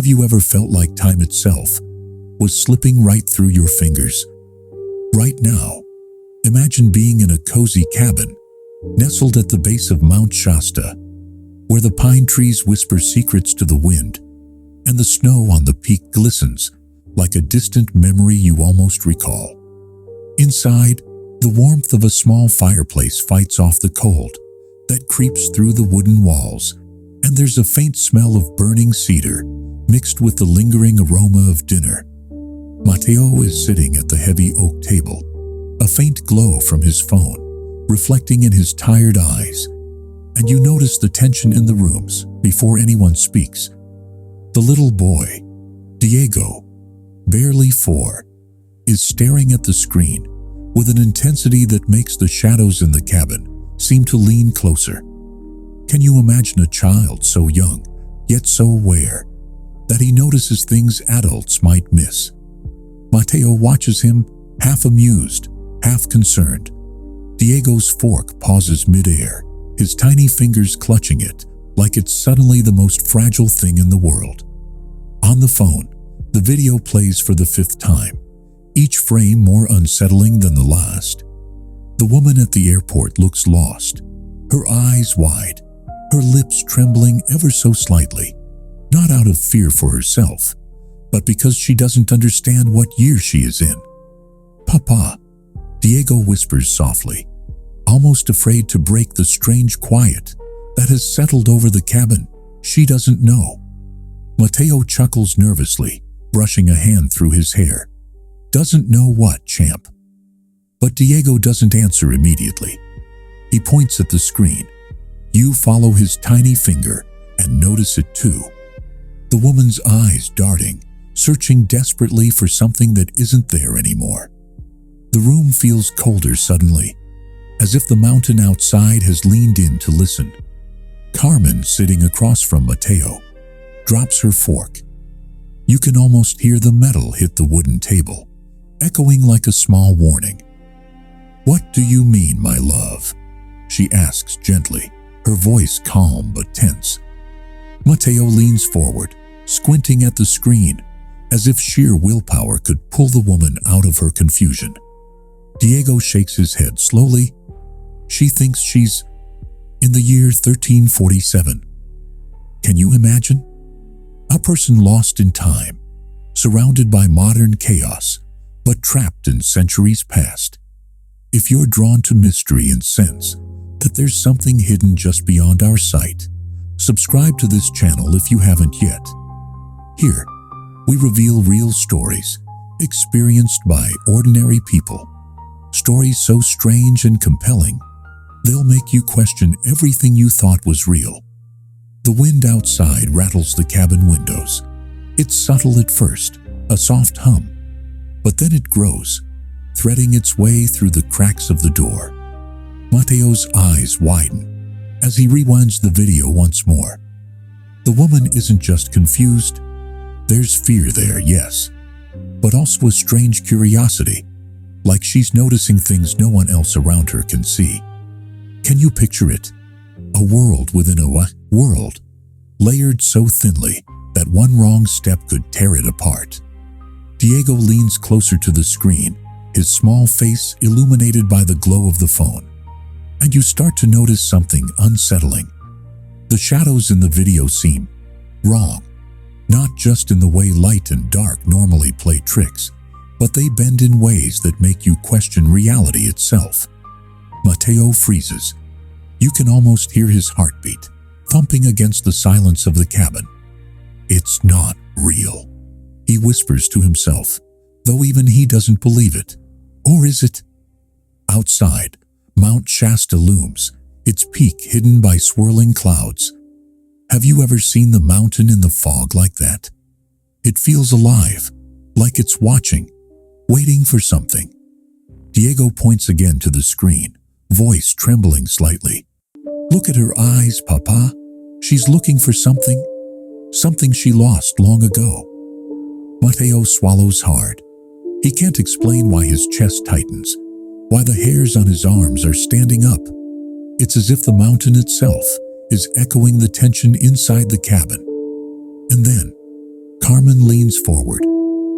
Have you ever felt like time itself was slipping right through your fingers? Right now, imagine being in a cozy cabin, nestled at the base of Mount Shasta, where the pine trees whisper secrets to the wind, and the snow on the peak glistens like a distant memory you almost recall. Inside, the warmth of a small fireplace fights off the cold that creeps through the wooden walls, and there's a faint smell of burning cedar mixed with the lingering aroma of dinner. Mateo is sitting at the heavy oak table, a faint glow from his phone reflecting in his tired eyes, and you notice the tension in the rooms before anyone speaks. The little boy, Diego, barely 4, is staring at the screen with an intensity that makes the shadows in the cabin seem to lean closer. Can you imagine a child so young, yet so aware, that he notices things adults might miss? Mateo watches him, half amused, half concerned. Diego's fork pauses midair, his tiny fingers clutching it like it's suddenly the most fragile thing in the world. On the phone, the video plays for the 5th time, each frame more unsettling than the last. The woman at the airport looks lost, her eyes wide, her lips trembling ever so slightly, not out of fear for herself, but because she doesn't understand what year she is in. "Papa," Diego whispers softly, almost afraid to break the strange quiet that has settled over the cabin. She doesn't know. Mateo chuckles nervously, brushing a hand through his hair. "Doesn't know what, champ?" But Diego doesn't answer immediately. He points at the screen. You follow his tiny finger and notice it too. The woman's eyes darting, searching desperately for something that isn't there anymore. The room feels colder suddenly, as if the mountain outside has leaned in to listen. Carmen, sitting across from Mateo, drops her fork. You can almost hear the metal hit the wooden table, echoing like a small warning. "What do you mean, my love?" she asks gently, her voice calm but tense. Mateo leans forward, squinting at the screen, as if sheer willpower could pull the woman out of her confusion. Diego shakes his head slowly. She thinks she's in the year 1347. Can you imagine? A person lost in time, surrounded by modern chaos, but trapped in centuries past. If you're drawn to mystery and sense that there's something hidden just beyond our sight, subscribe to this channel if you haven't yet. Here, we reveal real stories experienced by ordinary people. Stories so strange and compelling, they'll make you question everything you thought was real. The wind outside rattles the cabin windows. It's subtle at first, a soft hum, but then it grows, threading its way through the cracks of the door. Mateo's eyes widen as he rewinds the video once more. The woman isn't just confused. There's fear there, yes, but also a strange curiosity, like she's noticing things no one else around her can see. Can you picture it? A world within a world, layered so thinly that one wrong step could tear it apart. Diego leans closer to the screen, his small face illuminated by the glow of the phone. And you start to notice something unsettling. The shadows in the video seem wrong, not just in the way light and dark normally play tricks, but they bend in ways that make you question reality itself. Mateo freezes. You can almost hear his heartbeat, thumping against the silence of the cabin. "It's not real," he whispers to himself, though even he doesn't believe it. Or is it? Outside, Mount Shasta looms, its peak hidden by swirling clouds. Have you ever seen the mountain in the fog like that? It feels alive, like it's watching, waiting for something. Diego points again to the screen, voice trembling slightly. "Look at her eyes, Papa. She's looking for something she lost long ago." Mateo swallows hard. He can't explain why his chest tightens, why the hairs on his arms are standing up. It's as if the mountain itself is echoing the tension inside the cabin. And then, Carmen leans forward,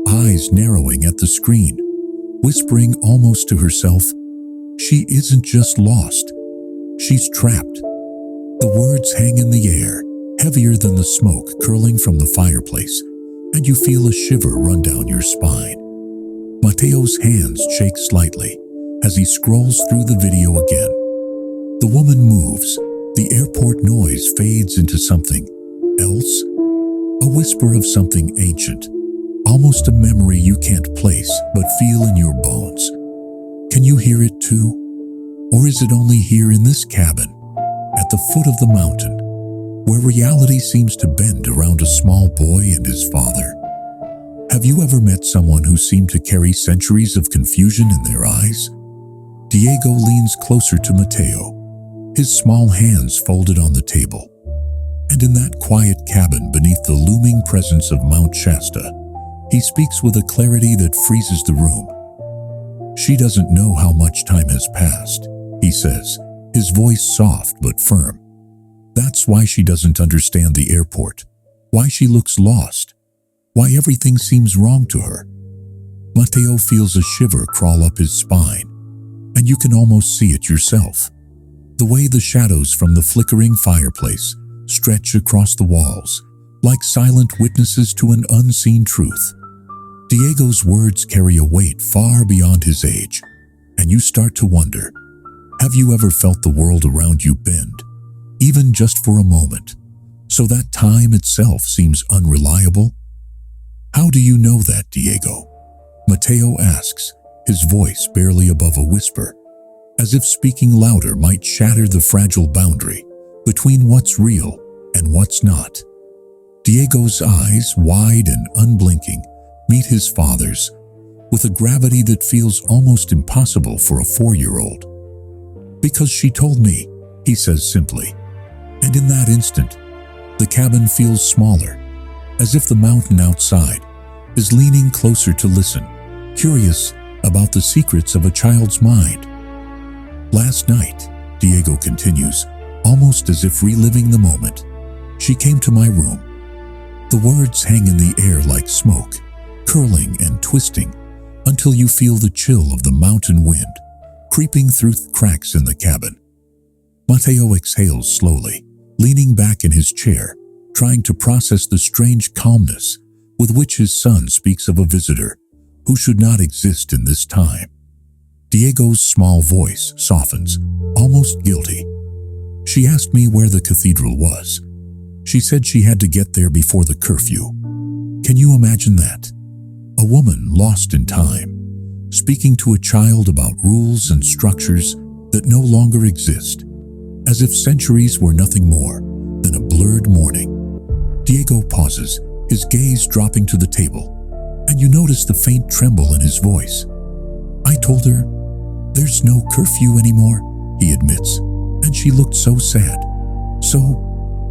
eyes narrowing at the screen, whispering almost to herself, "She isn't just lost, she's trapped." The words hang in the air, heavier than the smoke curling from the fireplace, and you feel a shiver run down your spine. Mateo's hands shake slightly as he scrolls through the video again. The woman moves, the airport noise fades into something else, a whisper of something ancient, almost a memory you can't place but feel in your bones. Can you hear it too? Or is it only here in this cabin, at the foot of the mountain, where reality seems to bend around a small boy and his father? Have you ever met someone who seemed to carry centuries of confusion in their eyes? Diego leans closer to Mateo, his small hands folded on the table. And in that quiet cabin beneath the looming presence of Mount Shasta, he speaks with a clarity that freezes the room. "She doesn't know how much time has passed," he says, his voice soft but firm. "That's why she doesn't understand the airport, why she looks lost, why everything seems wrong to her." Mateo feels a shiver crawl up his spine, and you can almost see it yourself. The way the shadows from the flickering fireplace stretch across the walls, like silent witnesses to an unseen truth. Diego's words carry a weight far beyond his age, and you start to wonder, have you ever felt the world around you bend, even just for a moment, so that time itself seems unreliable? "How do you know that, Diego?" Mateo asks, his voice barely above a whisper, as if speaking louder might shatter the fragile boundary between what's real and what's not. Diego's eyes, wide and unblinking, meet his father's, with a gravity that feels almost impossible for a 4-year-old. "Because she told me," he says simply. And in that instant, the cabin feels smaller, as if the mountain outside is leaning closer to listen, curious about the secrets of a child's mind. "Last night," Diego continues, almost as if reliving the moment, "she came to my room." The words hang in the air like smoke, curling and twisting until you feel the chill of the mountain wind creeping through cracks in the cabin. Mateo exhales slowly, leaning back in his chair, trying to process the strange calmness with which his son speaks of a visitor who should not exist in this time. Diego's small voice softens, almost guilty. "She asked me where the cathedral was. She said she had to get there before the curfew." Can you imagine that? A woman lost in time, speaking to a child about rules and structures that no longer exist, as if centuries were nothing more than a blurred morning. Diego pauses, his gaze dropping to the table, and you notice the faint tremble in his voice. "I told her, there's no curfew anymore," he admits, and she looked so sad, so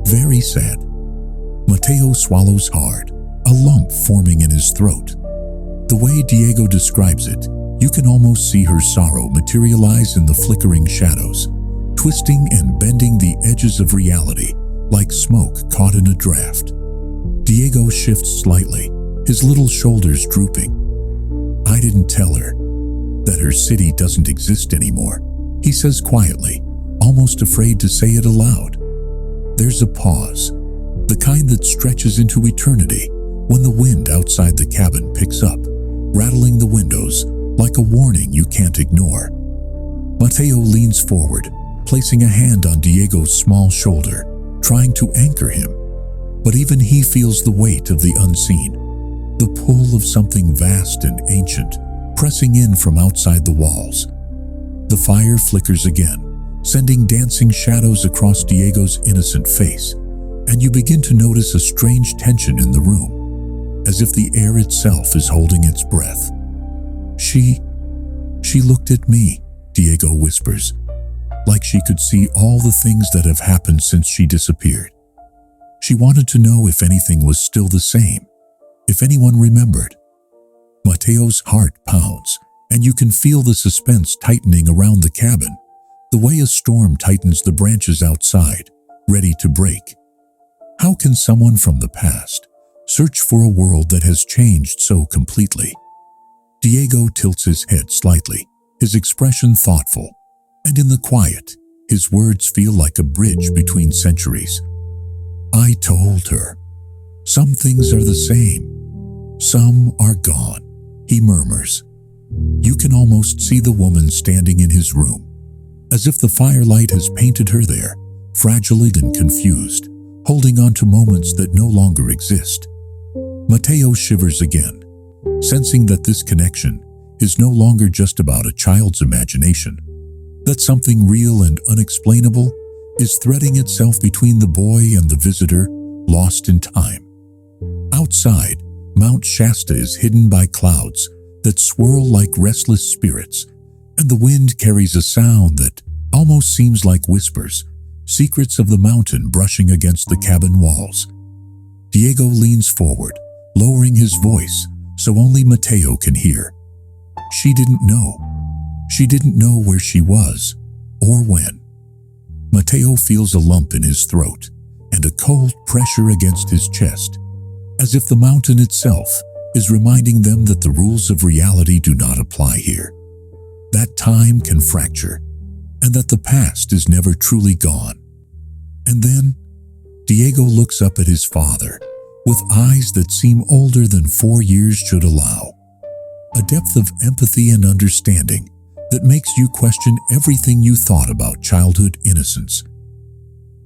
very sad. Mateo swallows hard, a lump forming in his throat. The way Diego describes it, you can almost see her sorrow materialize in the flickering shadows, twisting and bending the edges of reality like smoke caught in a draft. Diego shifts slightly, his little shoulders drooping. "I didn't tell her that her city doesn't exist anymore," he says quietly, almost afraid to say it aloud. There's a pause, the kind that stretches into eternity when the wind outside the cabin picks up, rattling the windows like a warning you can't ignore. Mateo leans forward, placing a hand on Diego's small shoulder, trying to anchor him. But even he feels the weight of the unseen, the pull of something vast and ancient, pressing in from outside the walls. The fire flickers again, sending dancing shadows across Diego's innocent face, and you begin to notice a strange tension in the room, as if the air itself is holding its breath. She looked at me," Diego whispers, like she could see all the things that have happened since she disappeared. She wanted to know if anything was still the same, if anyone remembered. Mateo's heart pounds, and you can feel the suspense tightening around the cabin, the way a storm tightens the branches outside, ready to break. How can someone from the past Search for a world that has changed so completely. Diego tilts his head slightly, his expression thoughtful, and in the quiet, his words feel like a bridge between centuries. I told her. Some things are the same. Some are gone, he murmurs. You can almost see the woman standing in his room, as if the firelight has painted her there, fragile and confused, holding on to moments that no longer exist. Mateo shivers again, sensing that this connection is no longer just about a child's imagination, that something real and unexplainable is threading itself between the boy and the visitor lost in time. Outside, Mount Shasta is hidden by clouds that swirl like restless spirits, and the wind carries a sound that almost seems like whispers, secrets of the mountain brushing against the cabin walls. Diego leans forward, lowering his voice so only Mateo can hear. She didn't know. She didn't know where she was or when. Mateo feels a lump in his throat and a cold pressure against his chest, as if the mountain itself is reminding them that the rules of reality do not apply here, that time can fracture, and that the past is never truly gone. And then, Diego looks up at his father with eyes that seem older than 4 years should allow, a depth of empathy and understanding that makes you question everything you thought about childhood innocence.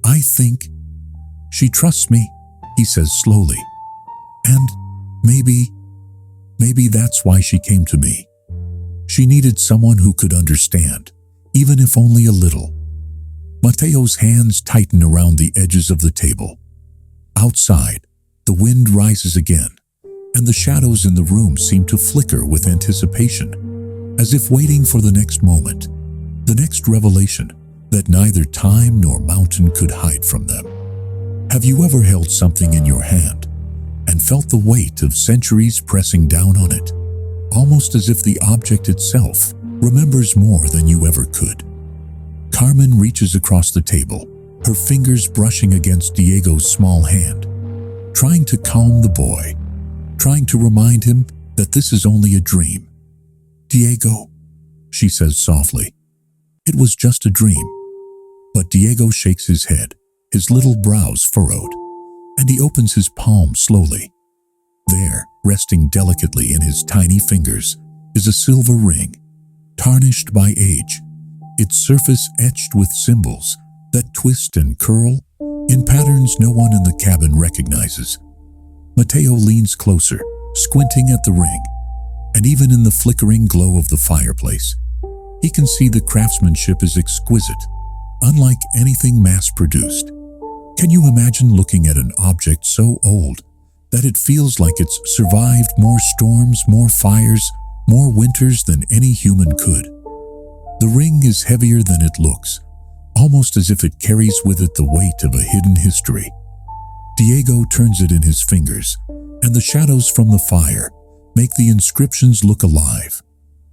I think she trusts me, he says slowly, and maybe that's why she came to me. She needed someone who could understand, even if only a little. Mateo's hands tighten around the edges of the table. Outside, the wind rises again, and the shadows in the room seem to flicker with anticipation, as if waiting for the next moment, the next revelation that neither time nor mountain could hide from them. Have you ever held something in your hand and felt the weight of centuries pressing down on it, almost as if the object itself remembers more than you ever could? Carmen reaches across the table, her fingers brushing against Diego's small hand, trying to calm the boy, trying to remind him that this is only a dream. Diego, she says softly, it was just a dream. But Diego shakes his head, his little brows furrowed, and he opens his palm slowly. There, resting delicately in his tiny fingers, is a silver ring, tarnished by age, its surface etched with symbols that twist and curl in patterns no one in the cabin recognizes. Mateo leans closer, squinting at the ring, and even in the flickering glow of the fireplace, he can see the craftsmanship is exquisite, unlike anything mass-produced. Can you imagine looking at an object so old that it feels like it's survived more storms, more fires, more winters than any human could? The ring is heavier than it looks, almost as if it carries with it the weight of a hidden history. Diego turns it in his fingers, and the shadows from the fire make the inscriptions look alive,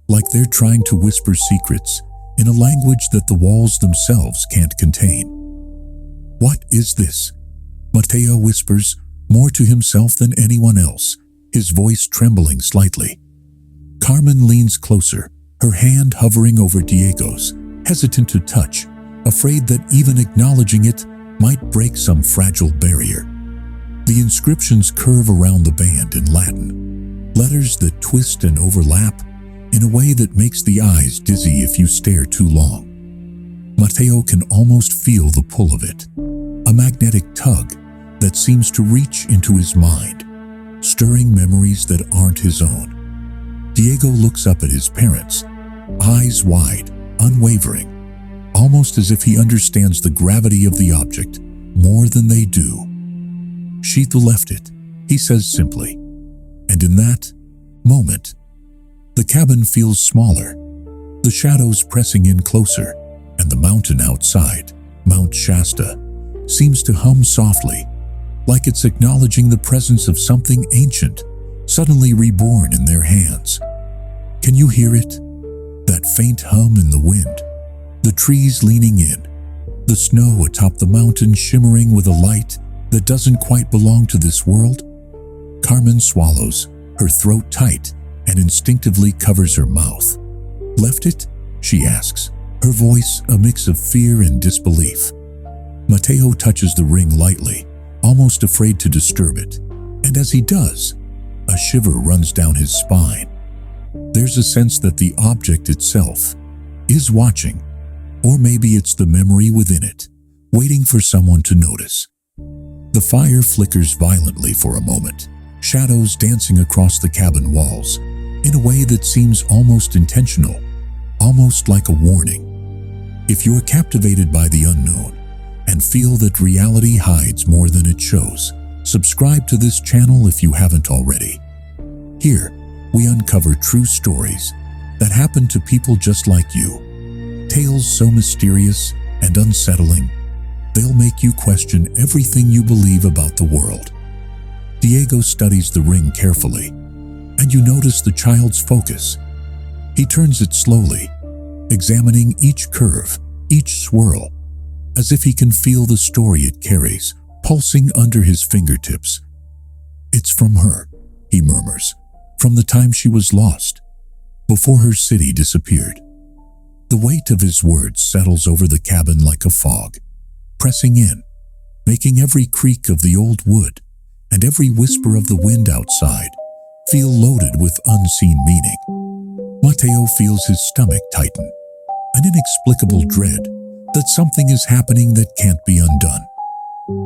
like they're trying to whisper secrets in a language that the walls themselves can't contain. What is this? Mateo whispers, more to himself than anyone else, his voice trembling slightly. Carmen leans closer, her hand hovering over Diego's, hesitant to touch, afraid that even acknowledging it might break some fragile barrier. The inscriptions curve around the band in Latin, letters that twist and overlap in a way that makes the eyes dizzy if you stare too long. Mateo can almost feel the pull of it, a magnetic tug that seems to reach into his mind, stirring memories that aren't his own. Diego looks up at his parents, eyes wide, unwavering, almost as if he understands the gravity of the object more than they do. Sheath left it, he says simply, and in that moment, the cabin feels smaller, the shadows pressing in closer, and the mountain outside, Mount Shasta, seems to hum softly, like it's acknowledging the presence of something ancient, suddenly reborn in their hands. Can you hear it? That faint hum in the wind, the trees leaning in, the snow atop the mountain shimmering with a light that doesn't quite belong to this world? Carmen swallows, her throat tight, and instinctively covers her mouth. "Left it?" she asks, her voice a mix of fear and disbelief. Mateo touches the ring lightly, almost afraid to disturb it, and as he does, a shiver runs down his spine. There's a sense that the object itself is watching, or maybe it's the memory within it, waiting for someone to notice. The fire flickers violently for a moment, shadows dancing across the cabin walls, in a way that seems almost intentional, almost like a warning. If you're captivated by the unknown and feel that reality hides more than it shows, subscribe to this channel if you haven't already. Here, we uncover true stories that happen to people just like you. Tales so mysterious and unsettling, they'll make you question everything you believe about the world. Diego studies the ring carefully, and you notice the child's focus. He turns it slowly, examining each curve, each swirl, as if he can feel the story it carries, pulsing under his fingertips. "It's from her," he murmurs, "from the time she was lost, before her city disappeared." The weight of his words settles over the cabin like a fog, pressing in, making every creak of the old wood and every whisper of the wind outside feel loaded with unseen meaning. Mateo feels his stomach tighten, an inexplicable dread that something is happening that can't be undone.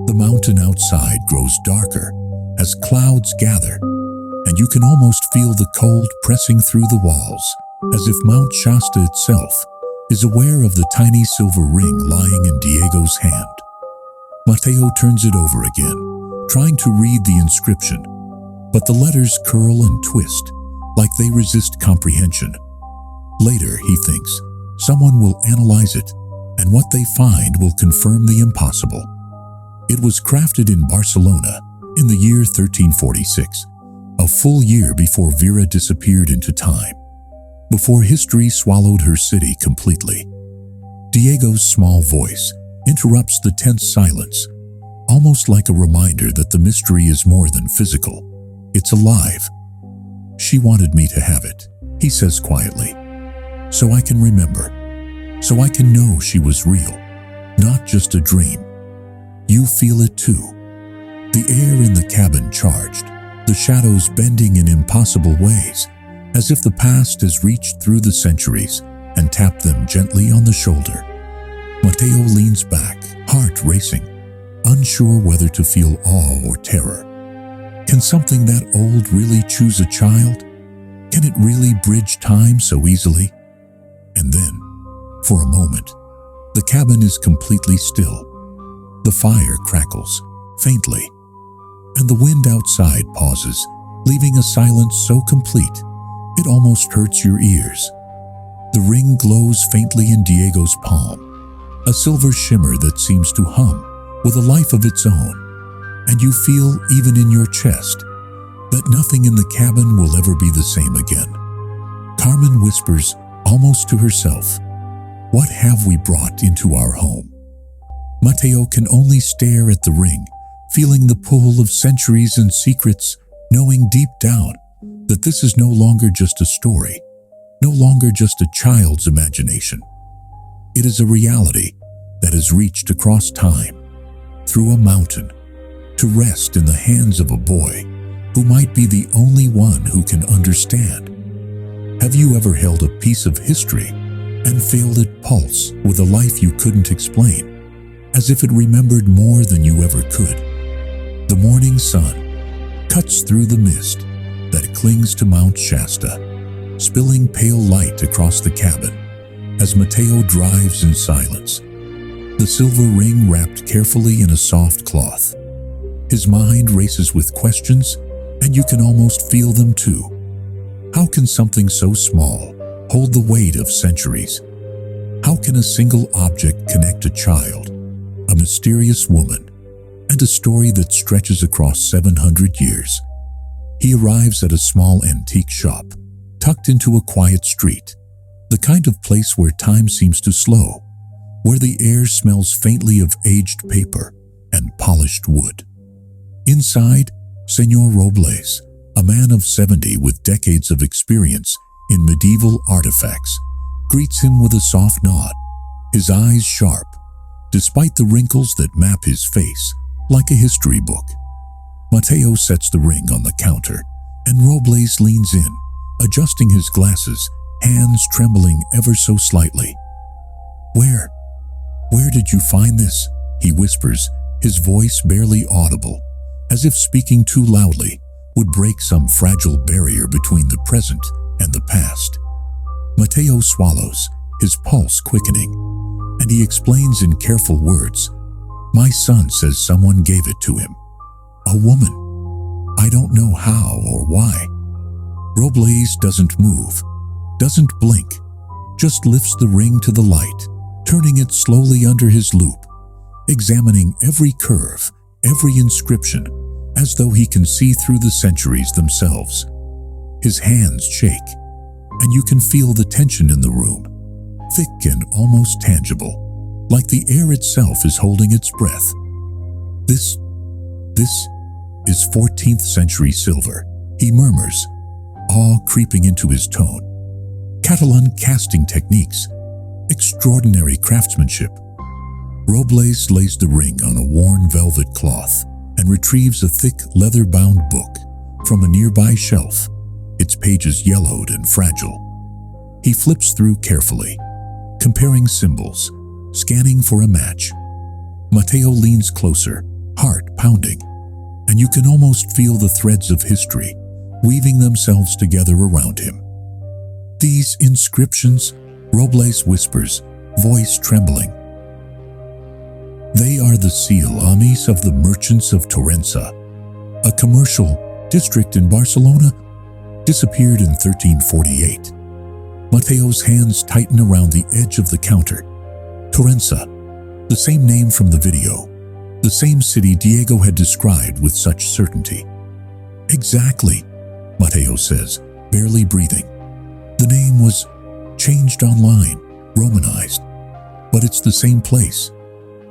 The mountain outside grows darker as clouds gather, and you can almost feel the cold pressing through the walls, as if Mount Shasta itself is aware of the tiny silver ring lying in Diego's hand. Mateo turns it over again, trying to read the inscription, but the letters curl and twist like they resist comprehension. Later, he thinks, someone will analyze it, and what they find will confirm the impossible. It was crafted in Barcelona in the year 1346, a full year before Vera disappeared into time, before history swallowed her city completely. Diego's small voice interrupts the tense silence, almost like a reminder that the mystery is more than physical. It's alive. "She wanted me to have it," he says quietly, "so I can remember, so I can know she was real, not just a dream." You feel it too. The air in the cabin charged, the shadows bending in impossible ways, as if the past has reached through the centuries and tapped them gently on the shoulder. Mateo leans back, heart racing, unsure whether to feel awe or terror. Can something that old really choose a child? Can it really bridge time so easily? And then, for a moment, the cabin is completely still. The fire crackles, faintly, and the wind outside pauses, leaving a silence so complete it almost hurts your ears. The ring glows faintly in Diego's palm, a silver shimmer that seems to hum with a life of its own, and you feel, even in your chest, that nothing in the cabin will ever be the same again. Carmen whispers, almost to herself, "What have we brought into our home?" Mateo can only stare at the ring, feeling the pull of centuries and secrets, knowing deep down that this is no longer just a story, no longer just a child's imagination. It is a reality that has reached across time, through a mountain, to rest in the hands of a boy who might be the only one who can understand. Have you ever held a piece of history and felt it pulse with a life you couldn't explain, as if it remembered more than you ever could? The morning sun cuts through the mist that clings to Mount Shasta, spilling pale light across the cabin as Mateo drives in silence, the silver ring wrapped carefully in a soft cloth. His mind races with questions, and you can almost feel them too. How can something so small hold the weight of centuries? How can a single object connect a child, a mysterious woman, and a story that stretches across 700 years? He arrives at a small antique shop, tucked into a quiet street, the kind of place where time seems to slow, where the air smells faintly of aged paper and polished wood. Inside, Senor Robles, a man of 70 with decades of experience in medieval artifacts, greets him with a soft nod, his eyes sharp, despite the wrinkles that map his face like a history book. Mateo sets the ring on the counter, and Robles leans in, adjusting his glasses, hands trembling ever so slightly. Where did you find this?" he whispers, his voice barely audible, as if speaking too loudly would break some fragile barrier between the present and the past. Mateo swallows, his pulse quickening, and he explains in careful words, "My son says someone gave it to him. A woman. I don't know how or why." Robles doesn't move, doesn't blink, just lifts the ring to the light, turning it slowly under his loupe, examining every curve, every inscription, as though he can see through the centuries themselves. His hands shake, and you can feel the tension in the room, thick and almost tangible, like the air itself is holding its breath. This is 14th century silver," he murmurs, awe creeping into his tone. "Catalan casting techniques, extraordinary craftsmanship." Robles lays the ring on a worn velvet cloth and retrieves a thick leather-bound book from a nearby shelf, its pages yellowed and fragile. He flips through carefully, comparing symbols, scanning for a match. Mateo leans closer, heart pounding, and you can almost feel the threads of history weaving themselves together around him. "These inscriptions," Robles whispers, voice trembling. "They are the seal amis of the merchants of TORENZA, a commercial district in Barcelona, disappeared in 1348. Mateo's hands tighten around the edge of the counter. TORENZA, the same name from the video, the same city Diego had described with such certainty. "Exactly," Mateo says, barely breathing. "The name was changed online, Romanized, but it's the same place.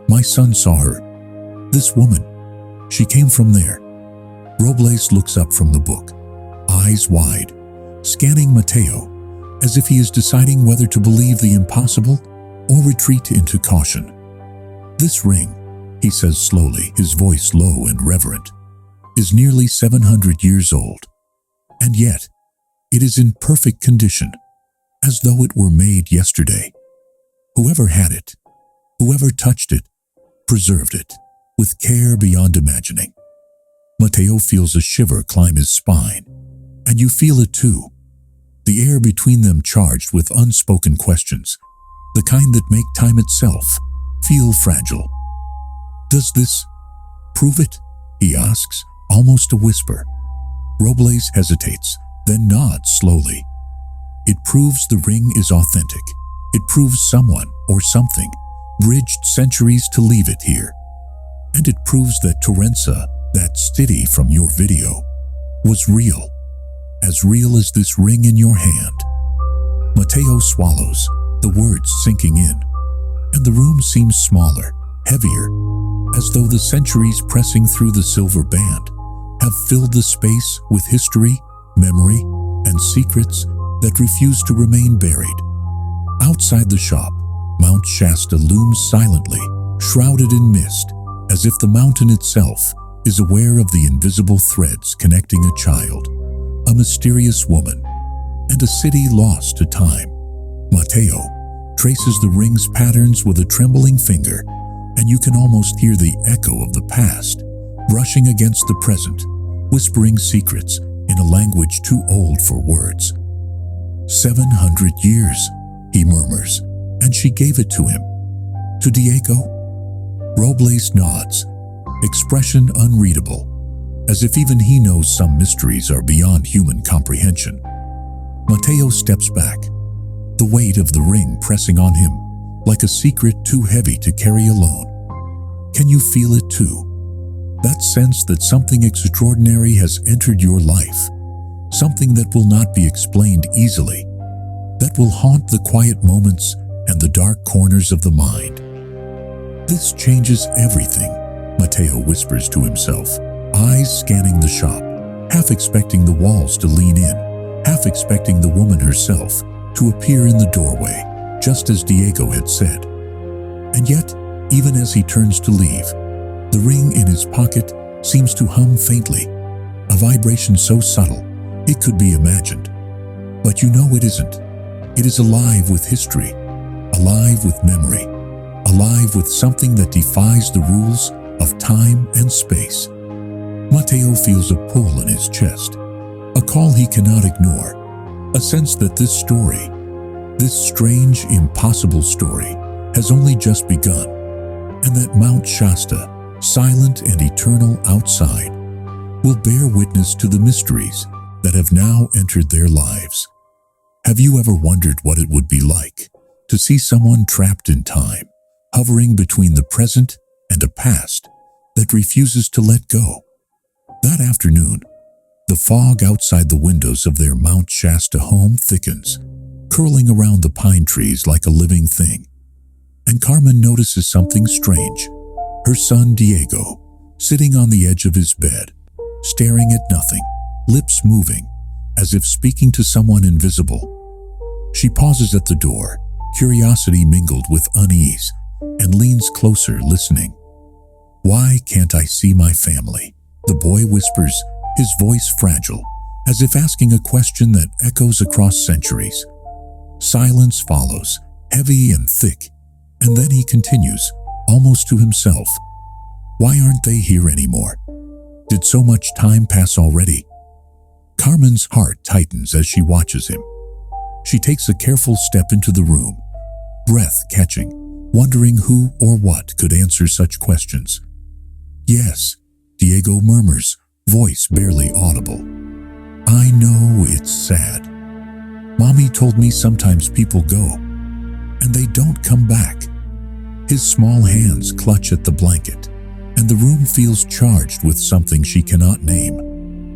My son saw her. This woman, she came from there." Robles looks up from the book, eyes wide, scanning Mateo, as if he is deciding whether to believe the impossible or retreat into caution. "This ring," he says slowly, his voice low and reverent, "is nearly 700 years old, and yet it is in perfect condition, as though it were made yesterday. Whoever had it, whoever touched it, preserved it with care beyond imagining." Mateo feels a shiver climb his spine, and you feel it too, the air between them charged with unspoken questions, the kind that make time itself feel fragile. "Does this prove it?" he asks, almost a whisper. Robles hesitates, then nods slowly. "It proves the ring is authentic. It proves someone or something bridged centuries to leave it here. And it proves that TORENZA, that city from your video, was real as this ring in your hand." Mateo swallows, the words sinking in, and the room seems smaller, heavier, as though the centuries pressing through the silver band have filled the space with history, memory, and secrets that refuse to remain buried. Outside the shop, Mount Shasta looms silently, shrouded in mist, as if the mountain itself is aware of the invisible threads connecting a child, a mysterious woman, and a city lost to time. Mateo traces the ring's patterns with a trembling finger, and you can almost hear the echo of the past brushing against the present, whispering secrets in a language too old for words. 700 years, he murmurs, and she gave it to him. To Diego? Robles nods, expression unreadable, as if even he knows some mysteries are beyond human comprehension. Mateo steps back, the weight of the ring pressing on him like a secret too heavy to carry alone. Can you feel it too? That sense that something extraordinary has entered your life, something that will not be explained easily, that will haunt the quiet moments and the dark corners of the mind. This changes everything, Mateo whispers to himself, eyes scanning the shop, half expecting the walls to lean in, half expecting the woman herself to appear in the doorway, just as Diego had said. And yet, even as he turns to leave, the ring in his pocket seems to hum faintly, a vibration so subtle it could be imagined. But you know it isn't. It is alive with history, alive with memory, alive with something that defies the rules of time and space. Mateo feels a pull in his chest, a call he cannot ignore, a sense that this story, this strange, impossible story, has only just begun, and that Mount Shasta, silent and eternal outside, will bear witness to the mysteries that have now entered their lives. Have you ever wondered what it would be like to see someone trapped in time, hovering between the present and a past that refuses to let go? That afternoon, the fog outside the windows of their Mount Shasta home thickens, curling around the pine trees like a living thing. And Carmen notices something strange. Her son Diego, sitting on the edge of his bed, staring at nothing, lips moving, as if speaking to someone invisible. She pauses at the door, curiosity mingled with unease, and leans closer, listening. "Why can't I see my family?" the boy whispers, his voice fragile, as if asking a question that echoes across centuries. Silence follows, heavy and thick, and then he continues, almost to himself. "Why aren't they here anymore? Did so much time pass already?" Carmen's heart tightens as she watches him. She takes a careful step into the room, breath catching, wondering who or what could answer such questions. "Yes," Diego murmurs, voice barely audible. "I know it's sad. Mommy told me sometimes people go, and they don't come back." His small hands clutch at the blanket, and the room feels charged with something she cannot name,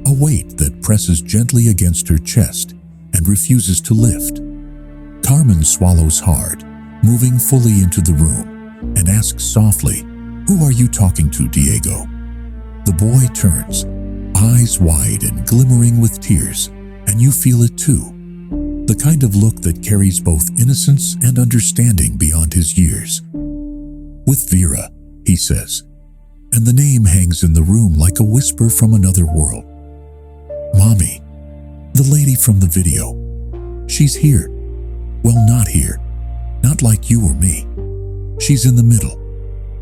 a weight that presses gently against her chest and refuses to lift. Carmen swallows hard, moving fully into the room, and asks softly, "Who are you talking to, Diego?" The boy turns, eyes wide and glimmering with tears, and you feel it too. The kind of look that carries both innocence and understanding beyond his years. "With Vera," he says, and the name hangs in the room like a whisper from another world. "Mommy, the lady from the video. She's here. Well, not here. Not like you or me. She's in the middle."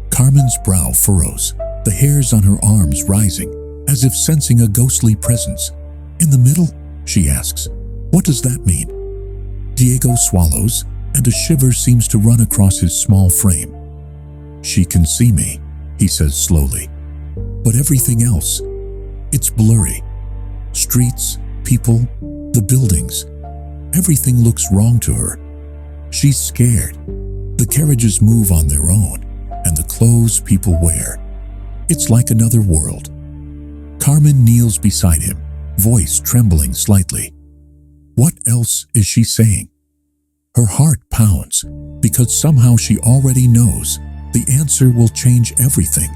Carmen's brow furrows, the hairs on her arms rising, as if sensing a ghostly presence. "In the middle?" she asks. "What does that mean?" Diego swallows, and a shiver seems to run across his small frame. "She can see me," he says slowly. "But everything else, it's blurry. Streets, people, the buildings. Everything looks wrong to her. She's scared. The carriages move on their own, and the clothes people wear. It's like another world." Carmen kneels beside him, voice trembling slightly. What else is she saying? Her heart pounds, because somehow she already knows the answer will change everything.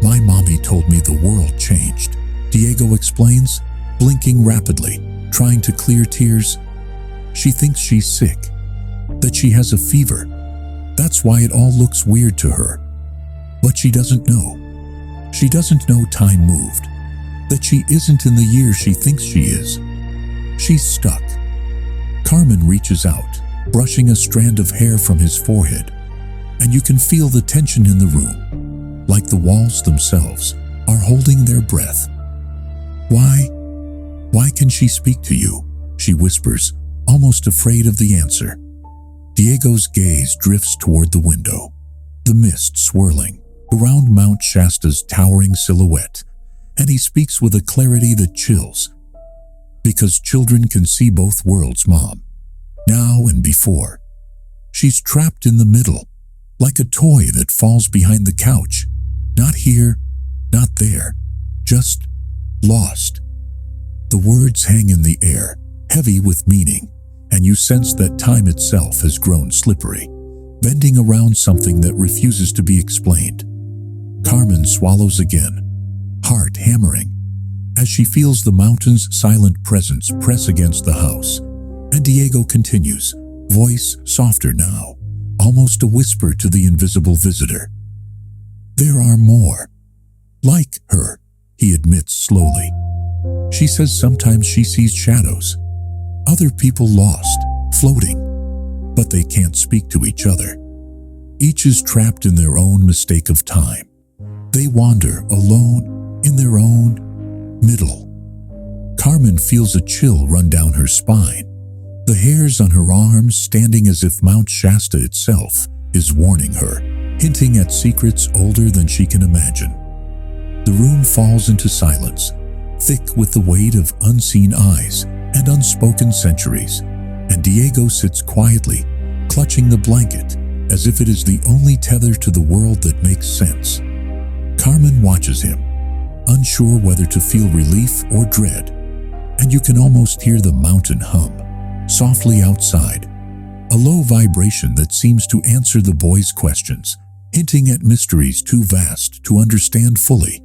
"My mommy told me the world changed," Diego explains, blinking rapidly, trying to clear tears. "She thinks she's sick, that she has a fever. That's why it all looks weird to her. But she doesn't know. She doesn't know time moved, that she isn't in the year she thinks she is. She's stuck." Carmen reaches out, brushing a strand of hair from his forehead, and you can feel the tension in the room, like the walls themselves are holding their breath. Why can she speak to you?" she whispers, almost afraid of the answer. Diego's gaze drifts toward the window, the mist swirling around Mount Shasta's towering silhouette, and he speaks with a clarity that chills. "Because children can see both worlds, Mom, now and before. She's trapped in the middle, like a toy that falls behind the couch. Not here, not there, just lost." The words hang in the air, heavy with meaning, and you sense that time itself has grown slippery, bending around something that refuses to be explained. Carmen swallows again, heart hammering, as she feels the mountain's silent presence press against the house. And Diego continues, voice softer now, almost a whisper to the invisible visitor. There are more. Like her, he admits slowly. She says sometimes she sees shadows, other people lost, floating, but they can't speak to each other. Each is trapped in their own mistake of time. They wander alone in their own middle. Carmen feels a chill run down her spine, the hairs on her arms standing as if Mount Shasta itself is warning her, hinting at secrets older than she can imagine. The room falls into silence, thick with the weight of unseen eyes and unspoken centuries, and Diego sits quietly, clutching the blanket as if it is the only tether to the world that makes sense. Carmen watches him, unsure whether to feel relief or dread, and you can almost hear the mountain hum softly outside, a low vibration that seems to answer the boy's questions, hinting at mysteries too vast to understand fully.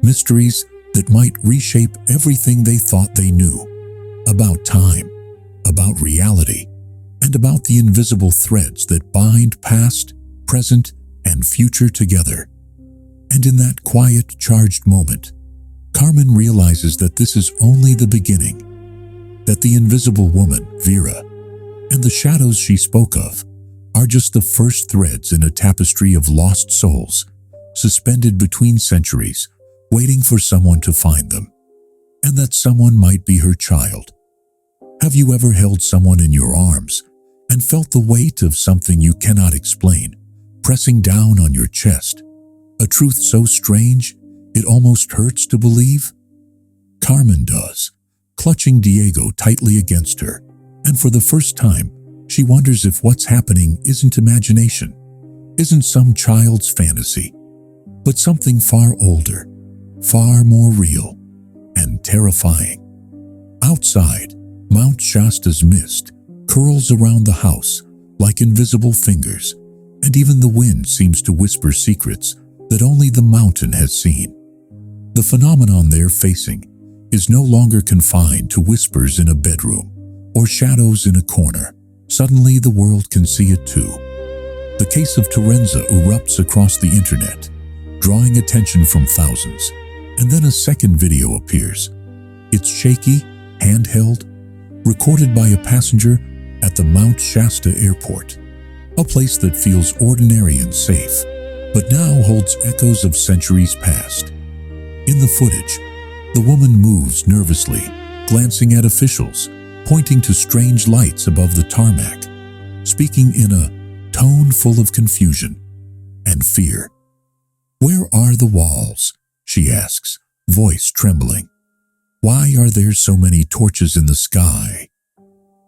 Mysteries that might reshape everything they thought they knew about time, about reality, and about the invisible threads that bind past, present, and future together. And in that quiet, charged moment, Carmen realizes that this is only the beginning, that the invisible woman, Vera, and the shadows she spoke of are just the first threads in a tapestry of lost souls, suspended between centuries, waiting for someone to find them, and that someone might be her child. Have you ever held someone in your arms and felt the weight of something you cannot explain, pressing down on your chest? A truth so strange, it almost hurts to believe? Carmen does, clutching Diego tightly against her, and for the first time, she wonders if what's happening isn't imagination, isn't some child's fantasy, but something far older, far more real, and terrifying. Outside, Mount Shasta's mist curls around the house like invisible fingers, and even the wind seems to whisper secrets that only the mountain has seen. The phenomenon they're facing is no longer confined to whispers in a bedroom or shadows in a corner. Suddenly, the world can see it too. The case of TORENZA erupts across the internet, drawing attention from thousands, and then a second video appears. It's shaky, handheld, recorded by a passenger at the Mount Shasta airport, a place that feels ordinary and safe, but now holds echoes of centuries past. In the footage, the woman moves nervously, glancing at officials, pointing to strange lights above the tarmac, speaking in a tone full of confusion and fear. "Where are the walls?" she asks, voice trembling. "Why are there so many torches in the sky?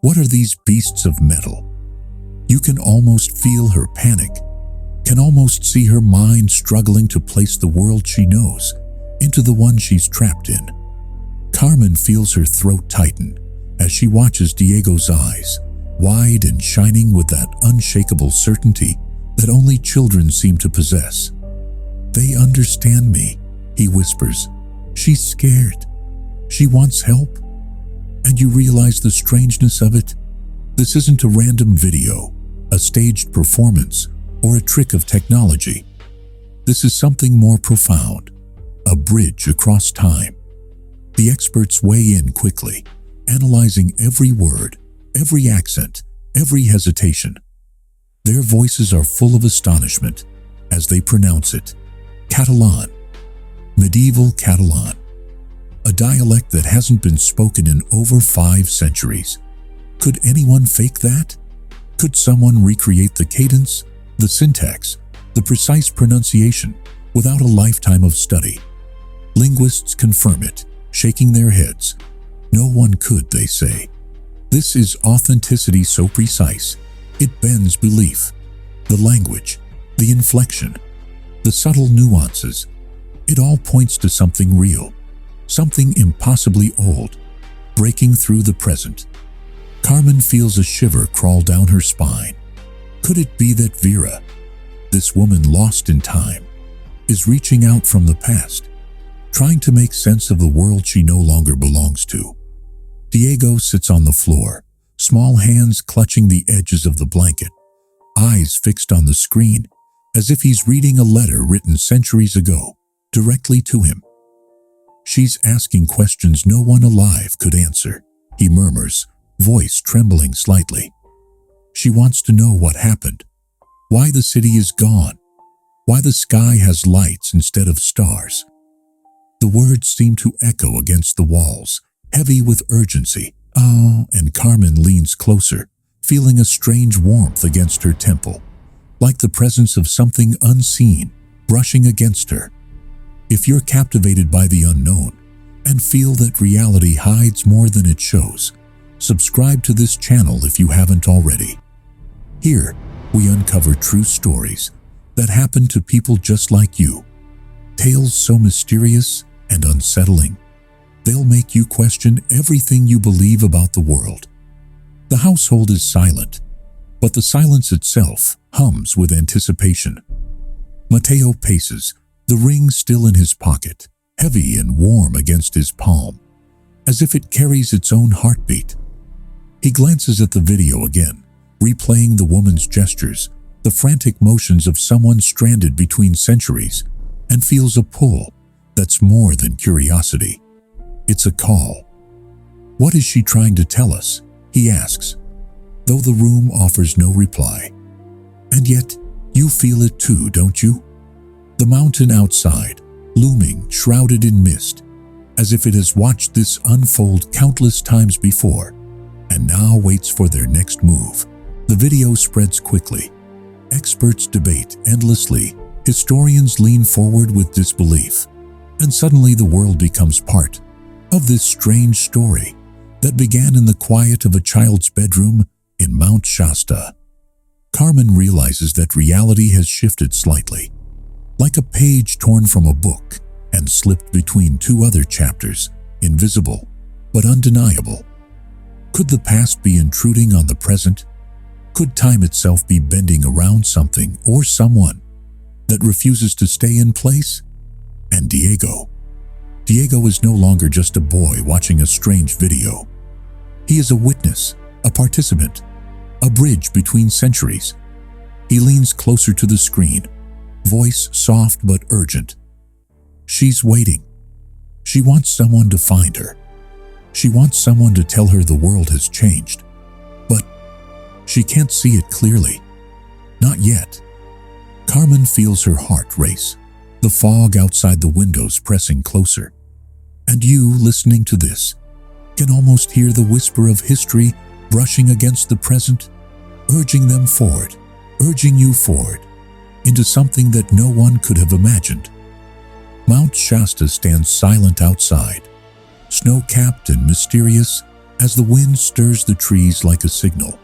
What are these beasts of metal?" You can almost feel her panic, can almost see her mind struggling to place the world she knows into the one she's trapped in. Carmen feels her throat tighten as she watches Diego's eyes, wide and shining with that unshakable certainty that only children seem to possess. "They understand me," he whispers. "She's scared. She wants help." And you realize the strangeness of it. This isn't a random video, a staged performance, or a trick of technology. This is something more profound, a bridge across time. The experts weigh in quickly, analyzing every word, every accent, every hesitation. Their voices are full of astonishment as they pronounce it. Catalan, medieval Catalan, a dialect that hasn't been spoken in over 5 centuries. Could anyone fake that? Could someone recreate the cadence, the syntax, the precise pronunciation without a lifetime of study? Linguists confirm it, shaking their heads. No one could, they say. This is authenticity so precise, it bends belief. The language, the inflection, the subtle nuances, it all points to something real, something impossibly old, breaking through the present. Carmen feels a shiver crawl down her spine. Could it be that Vera, this woman lost in time, is reaching out from the past, trying to make sense of the world she no longer belongs to. Diego sits on the floor, small hands clutching the edges of the blanket, eyes fixed on the screen, as if he's reading a letter written centuries ago, directly to him. She's asking questions no one alive could answer, he murmurs, voice trembling slightly. She wants to know what happened, why the city is gone, why the sky has lights instead of stars. The words seem to echo against the walls, heavy with urgency. Oh, and Carmen leans closer, feeling a strange warmth against her temple, like the presence of something unseen brushing against her. If you're captivated by the unknown and feel that reality hides more than it shows, subscribe to this channel if you haven't already. Here, we uncover true stories that happen to people just like you. Tales so mysterious and unsettling, they'll make you question everything you believe about the world. The household is silent, but the silence itself hums with anticipation. Mateo paces, the ring still in his pocket, heavy and warm against his palm, as if it carries its own heartbeat. He glances at the video again, replaying the woman's gestures, the frantic motions of someone stranded between centuries, and feels a pull that's more than curiosity. It's a call. What is she trying to tell us? He asks, though the room offers no reply. And yet, you feel it too, don't you? The mountain outside, looming, shrouded in mist, as if it has watched this unfold countless times before, and now waits for their next move. The video spreads quickly. Experts debate endlessly. Historians lean forward with disbelief. And suddenly the world becomes part of this strange story that began in the quiet of a child's bedroom in Mount Shasta. Carmen realizes that reality has shifted slightly, like a page torn from a book and slipped between two other chapters, invisible but undeniable. Could the past be intruding on the present? Could time itself be bending around something or someone that refuses to stay in place? And Diego is no longer just a boy watching a strange video. He is a witness, a participant, a bridge between centuries. He leans closer to the screen, voice soft but urgent. She's waiting. She wants someone to find her. She wants someone to tell her the world has changed. But she can't see it clearly. Not yet. Carmen feels her heart race, the fog outside the windows pressing closer. And you, listening to this, can almost hear the whisper of history brushing against the present, urging them forward, urging you forward, into something that no one could have imagined. Mount Shasta stands silent outside, snow-capped and mysterious as the wind stirs the trees like a signal.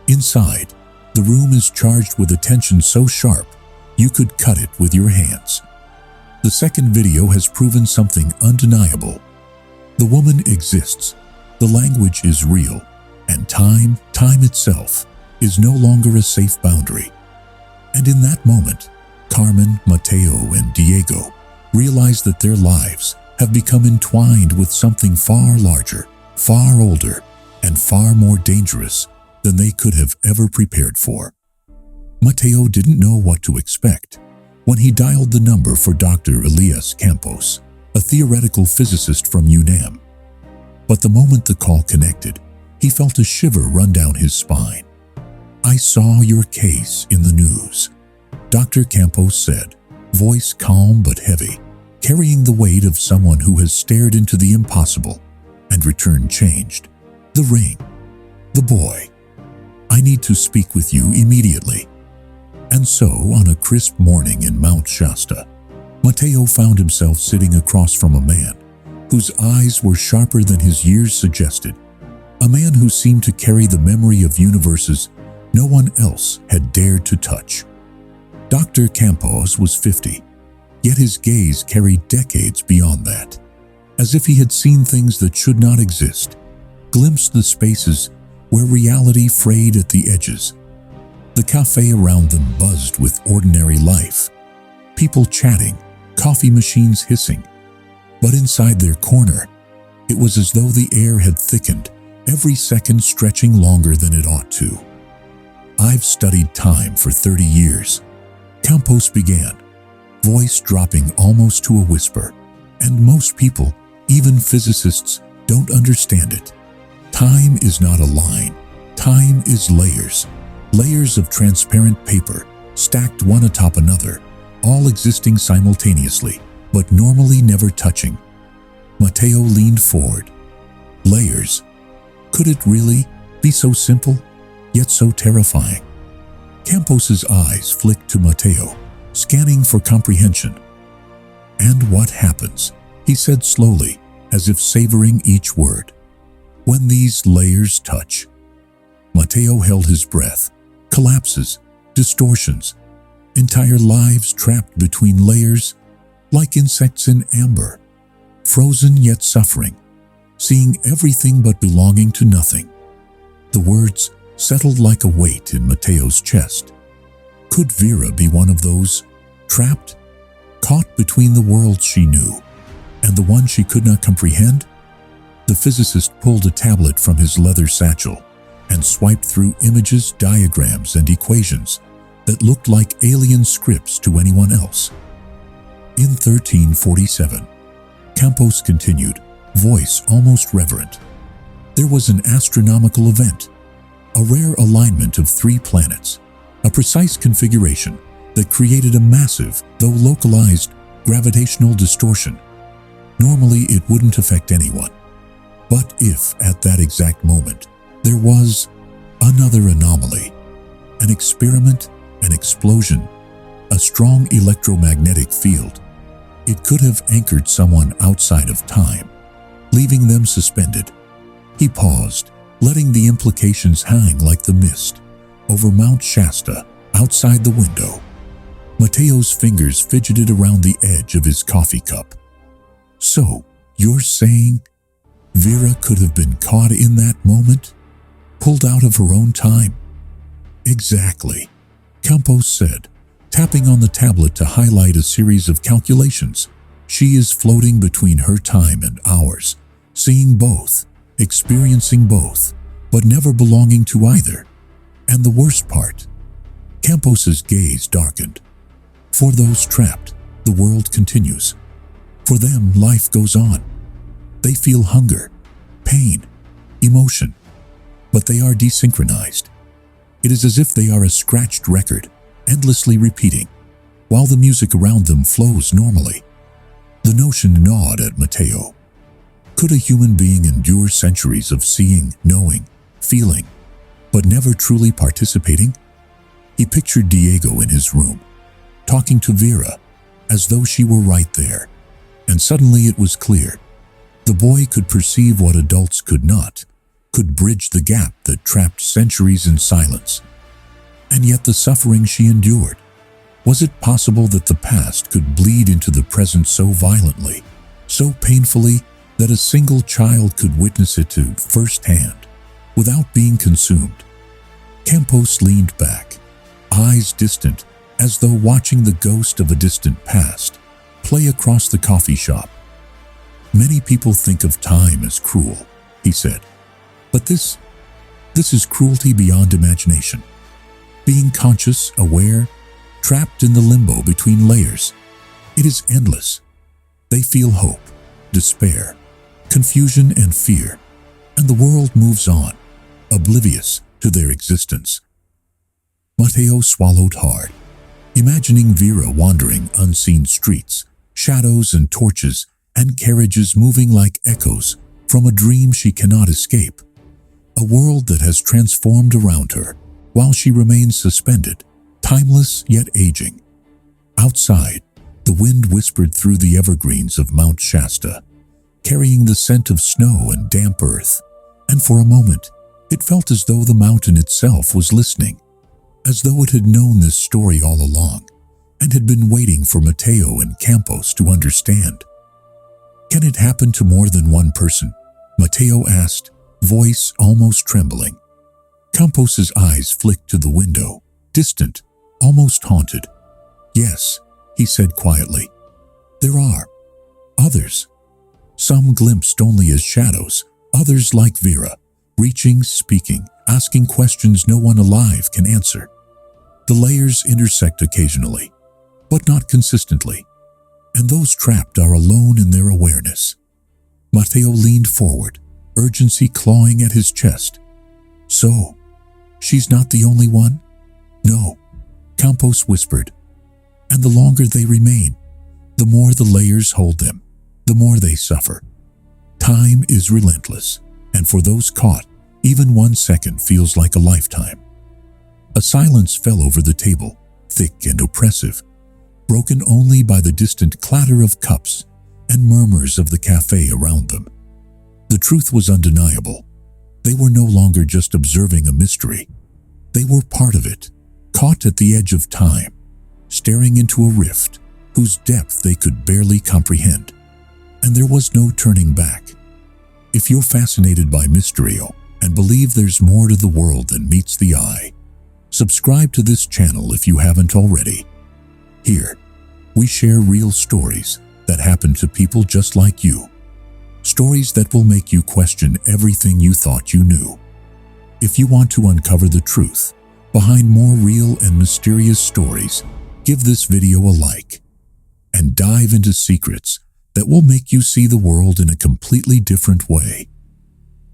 Inside, the room is charged with a tension so sharp you could cut it with your hands. The second video has proven something undeniable. The woman exists, the language is real, and time itself, is no longer a safe boundary. And in that moment, Carmen, Mateo, and Diego realize that their lives have become entwined with something far larger, far older, and far more dangerous than they could have ever prepared for. Mateo didn't know what to expect when he dialed the number for Dr. Elias Campos, a theoretical physicist from UNAM. But the moment the call connected, he felt a shiver run down his spine. "I saw your case in the news," Dr. Campos said, voice calm but heavy, carrying the weight of someone who has stared into the impossible and returned changed. "The ring. The boy. I need to speak with you immediately." And so, on a crisp morning in Mount Shasta, Mateo found himself sitting across from a man whose eyes were sharper than his years suggested, a man who seemed to carry the memory of universes no one else had dared to touch. Dr. Campos was 50, yet his gaze carried decades beyond that, as if he had seen things that should not exist, glimpsed the spaces where reality frayed at the edges. The cafe around them buzzed with ordinary life, people chatting, coffee machines hissing, But inside their corner, it was as though the air had thickened, every second stretching longer than it ought to. "I've studied time for 30 years, Campos began, voice dropping almost to a whisper. "And most people, even physicists, don't understand it. Time is not a line. Time is layers. Layers of transparent paper, stacked one atop another, all existing simultaneously, but normally never touching." Matteo leaned forward. Layers. Could it really be so simple, yet so terrifying? Campos's eyes flicked to Matteo, scanning for comprehension. "And what happens?" he said slowly, as if savoring each word. "When these layers touch." Matteo held his breath. Collapses, distortions, entire lives trapped between layers, like insects in amber, frozen yet suffering, seeing everything but belonging to nothing. The words settled like a weight in Matteo's chest. Could Vera be one of those, trapped, caught between the world she knew and the one she could not comprehend? The physicist pulled a tablet from his leather satchel and swiped through images, diagrams, and equations that looked like alien scripts to anyone else. In 1347, Campos continued, voice almost reverent. There was an astronomical event, a rare alignment of 3 planets, a precise configuration that created a massive, though localized, gravitational distortion. Normally, it wouldn't affect anyone. But if, at that exact moment, there was another anomaly, an experiment, an explosion, a strong electromagnetic field, it could have anchored someone outside of time, leaving them suspended. He paused, letting the implications hang like the mist over Mount Shasta outside the window. Matteo's fingers fidgeted around the edge of his coffee cup. "So, you're saying Vera could have been caught in that moment? Pulled out of her own time?" "Exactly," Campos said, tapping on the tablet to highlight a series of calculations. "She is floating between her time and ours, seeing both, experiencing both, but never belonging to either. And the worst part," Campos's gaze darkened, "for those trapped, the world continues. For them, life goes on. They feel hunger, pain, emotion, but they are desynchronized. It is as if they are a scratched record, endlessly repeating, while the music around them flows normally." The notion gnawed at Matteo. Could a human being endure centuries of seeing, knowing, feeling, but never truly participating? He pictured Diego in his room, talking to Vera, as though she were right there. And suddenly it was clear. The boy could perceive what adults could not, could bridge the gap that trapped centuries in silence. And yet the suffering she endured. Was it possible that the past could bleed into the present so violently, so painfully, that a single child could witness it to firsthand, without being consumed? Campos leaned back, eyes distant, as though watching the ghost of a distant past play across the coffee shop. "Many people think of time as cruel," he said. "But this is cruelty beyond imagination. Being conscious, aware, trapped in the limbo between layers. It is endless. They feel hope, despair, confusion, and fear, and the world moves on, oblivious to their existence." Matteo swallowed hard, imagining Vera wandering unseen streets, shadows and torches and carriages moving like echoes from a dream she cannot escape. A world that has transformed around her while she remains suspended, timeless yet aging. Outside, the wind whispered through the evergreens of Mount Shasta, carrying the scent of snow and damp earth, and for a moment, it felt as though the mountain itself was listening, as though it had known this story all along and had been waiting for Matteo and Campos to understand. "Can it happen to more than one person?" Matteo asked, voice almost trembling. Campos's eyes flicked to the window, distant, almost haunted. "Yes," he said quietly. "There are. Others. Some glimpsed only as shadows, others like Vera, reaching, speaking, asking questions no one alive can answer. The layers intersect occasionally, but not consistently, and those trapped are alone in their awareness. Mateo leaned forward, urgency clawing at his chest. So, she's not the only one? No, Campos whispered. And the longer they remain, the more the layers hold them, the more they suffer. Time is relentless, and for those caught, even 1 second feels like a lifetime. A silence fell over the table, thick and oppressive, broken only by the distant clatter of cups and murmurs of the cafe around them. The truth was undeniable. They were no longer just observing a mystery. They were part of it, caught at the edge of time, staring into a rift whose depth they could barely comprehend. And there was no turning back. If you're fascinated by Mysterio and believe there's more to the world than meets the eye, subscribe to this channel if you haven't already. Here, we share real stories that happen to people just like you. Stories that will make you question everything you thought you knew. If you want to uncover the truth behind more real and mysterious stories, give this video a like and dive into secrets that will make you see the world in a completely different way.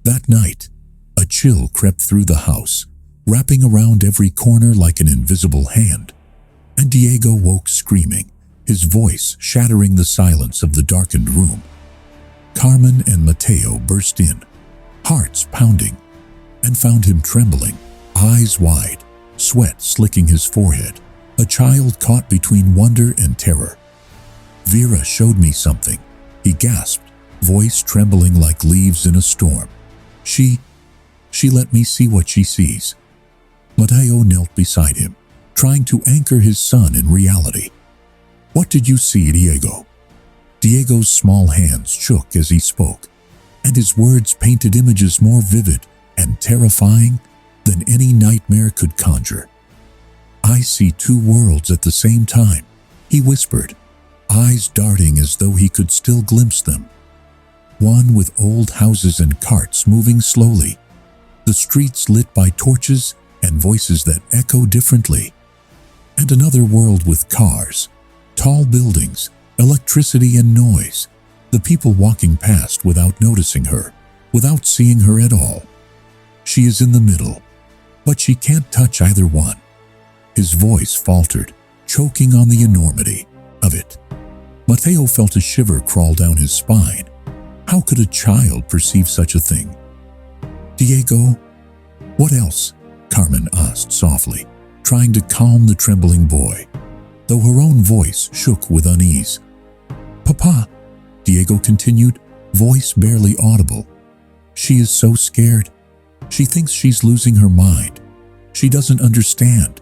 That night, a chill crept through the house, wrapping around every corner like an invisible hand, and Diego woke screaming, his voice shattering the silence of the darkened room. Carmen and Mateo burst in, hearts pounding, and found him trembling, eyes wide, sweat slicking his forehead, a child caught between wonder and terror. "Vera showed me something," he gasped, voice trembling like leaves in a storm. She let me see what she sees." Mateo knelt beside him, trying to anchor his son in reality. "What did you see, Diego?" Diego's small hands shook as he spoke, and his words painted images more vivid and terrifying than any nightmare could conjure. "I see two worlds at the same time," he whispered, eyes darting as though he could still glimpse them. One with old houses and carts moving slowly, the streets lit by torches and voices that echo differently. And another world with cars, tall buildings, electricity and noise, the people walking past without noticing her, without seeing her at all. "She is in the middle, but she can't touch either one." His voice faltered, choking on the enormity of it. Mateo felt a shiver crawl down his spine. How could a child perceive such a thing? "Diego, what else?" Carmen asked softly, trying to calm the trembling boy, though her own voice shook with unease. "Papa," Diego continued, voice barely audible. "She is so scared. She thinks she's losing her mind. She doesn't understand.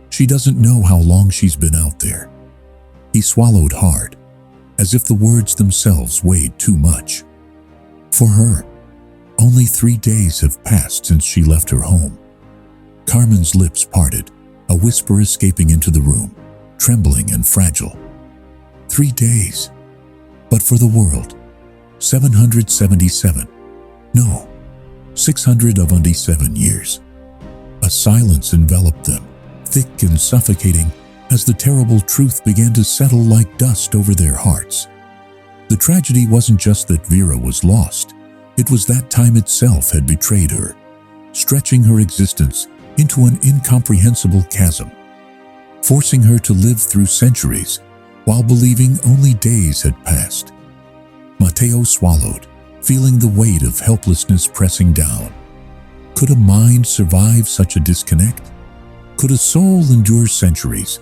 She doesn't know how long she's been out there." He swallowed hard, as if the words themselves weighed too much. For her, only 3 days have passed since she left her home. Carmen's lips parted, a whisper escaping into the room, trembling and fragile. 3 days. But for the world, 777. No, 677 years. A silence enveloped them, thick and suffocating, as the terrible truth began to settle like dust over their hearts. The tragedy wasn't just that Vera was lost, it was that time itself had betrayed her, stretching her existence into an incomprehensible chasm, forcing her to live through centuries while believing only days had passed. Mateo swallowed, feeling the weight of helplessness pressing down. Could a mind survive such a disconnect? Could a soul endure centuries,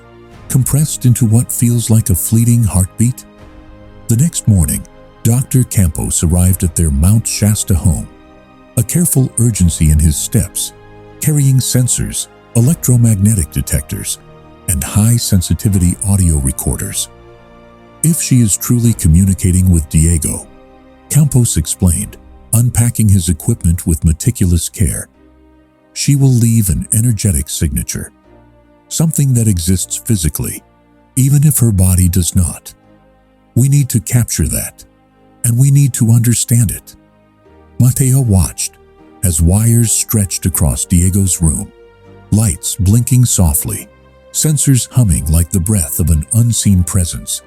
compressed into what feels like a fleeting heartbeat? The next morning, Dr. Campos arrived at their Mount Shasta home, a careful urgency in his steps, carrying sensors, electromagnetic detectors, and high-sensitivity audio recorders. "If she is truly communicating with Diego," Campos explained, unpacking his equipment with meticulous care, "she will leave an energetic signature, something that exists physically, even if her body does not. We need to capture that. and we need to understand it." Mateo watched as wires stretched across Diego's room, lights blinking softly, sensors humming like the breath of an unseen presence.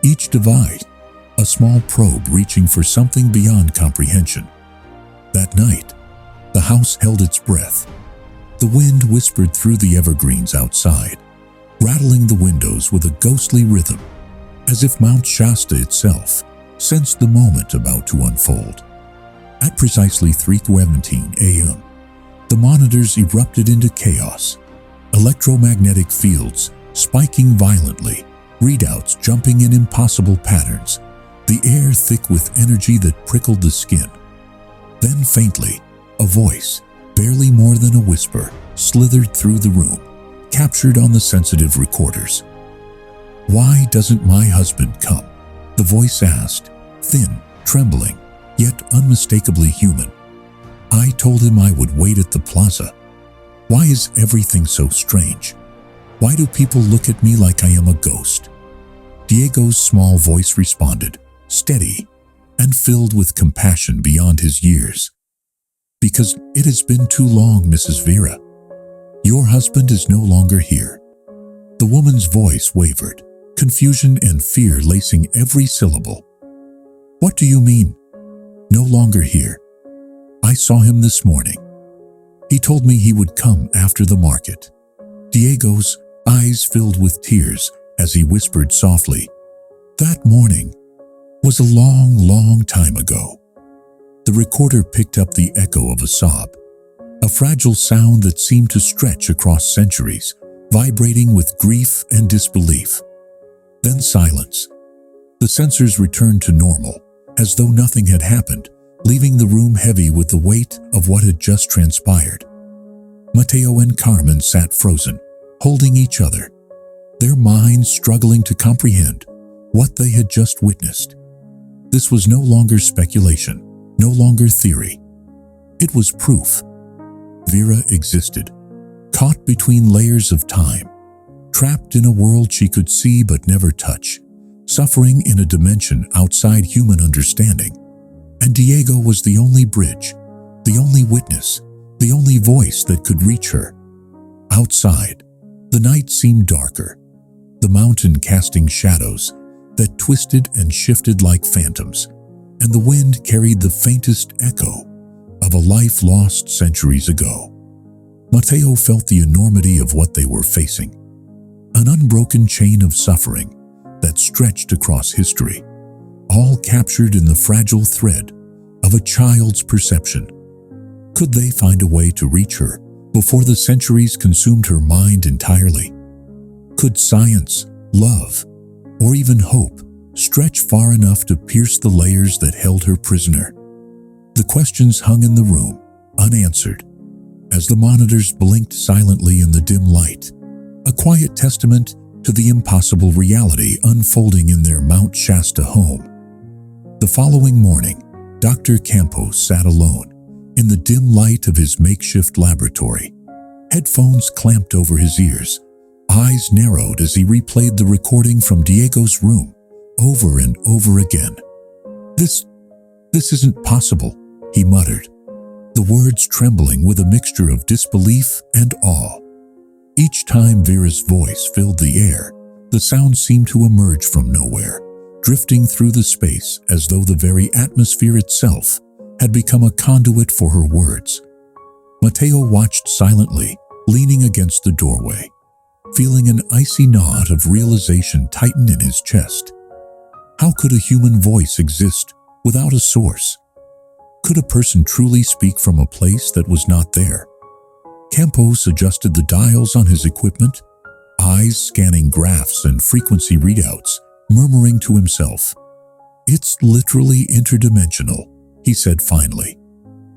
Each device, a small probe reaching for something beyond comprehension. That night, the house held its breath. The wind whispered through the evergreens outside, rattling the windows with a ghostly rhythm, as if Mount Shasta itself sensed the moment about to unfold. At precisely 3:17 a.m., the monitors erupted into chaos, electromagnetic fields spiking violently, readouts jumping in impossible patterns, the air thick with energy that prickled the skin. Then faintly, a voice, barely more than a whisper, slithered through the room, captured on the sensitive recorders. "Why doesn't my husband come?" the voice asked, thin, trembling, yet unmistakably human. "I told him I would wait at the plaza. Why is everything so strange? Why do people look at me like I am a ghost?" Diego's small voice responded, steady and filled with compassion beyond his years. "Because it has been too long, Mrs. Vera. Your husband is no longer here." The woman's voice wavered, confusion and fear lacing every syllable. "What do you mean, no longer here? I saw him this morning. He told me he would come after the market." Diego's eyes filled with tears as he whispered softly, "That morning was a long, long time ago." The recorder picked up the echo of a sob, a fragile sound that seemed to stretch across centuries, vibrating with grief and disbelief. Then silence. The sensors returned to normal, as though nothing had happened, leaving the room heavy with the weight of what had just transpired. Mateo and Carmen sat frozen, holding each other, their minds struggling to comprehend what they had just witnessed. This was no longer speculation, no longer theory. It was proof. Vera existed, caught between layers of time, trapped in a world she could see but never touch, suffering in a dimension outside human understanding. And Diego was the only bridge, the only witness, the only voice that could reach her. Outside, the night seemed darker, the mountain casting shadows that twisted and shifted like phantoms, and the wind carried the faintest echo of a life lost centuries ago. Mateo felt the enormity of what they were facing, an unbroken chain of suffering that stretched across history, all captured in the fragile thread of a child's perception. Could they find a way to reach her before the centuries consumed her mind entirely? Could science, love, or even hope stretch far enough to pierce the layers that held her prisoner? The questions hung in the room, unanswered, as the monitors blinked silently in the dim light, a quiet testament to the impossible reality unfolding in their Mount Shasta home. The following morning, Dr. Campos sat alone in the dim light of his makeshift laboratory, headphones clamped over his ears, eyes narrowed as he replayed the recording from Diego's room over and over again. This isn't possible," he muttered, the words trembling with a mixture of disbelief and awe. Each time Vera's voice filled the air, the sound seemed to emerge from nowhere, drifting through the space as though the very atmosphere itself had become a conduit for her words. Mateo watched silently, leaning against the doorway, feeling an icy knot of realization tighten in his chest. How could a human voice exist without a source? Could a person truly speak from a place that was not there? Campos adjusted the dials on his equipment, eyes scanning graphs and frequency readouts, murmuring to himself, "It's literally interdimensional," he said finally.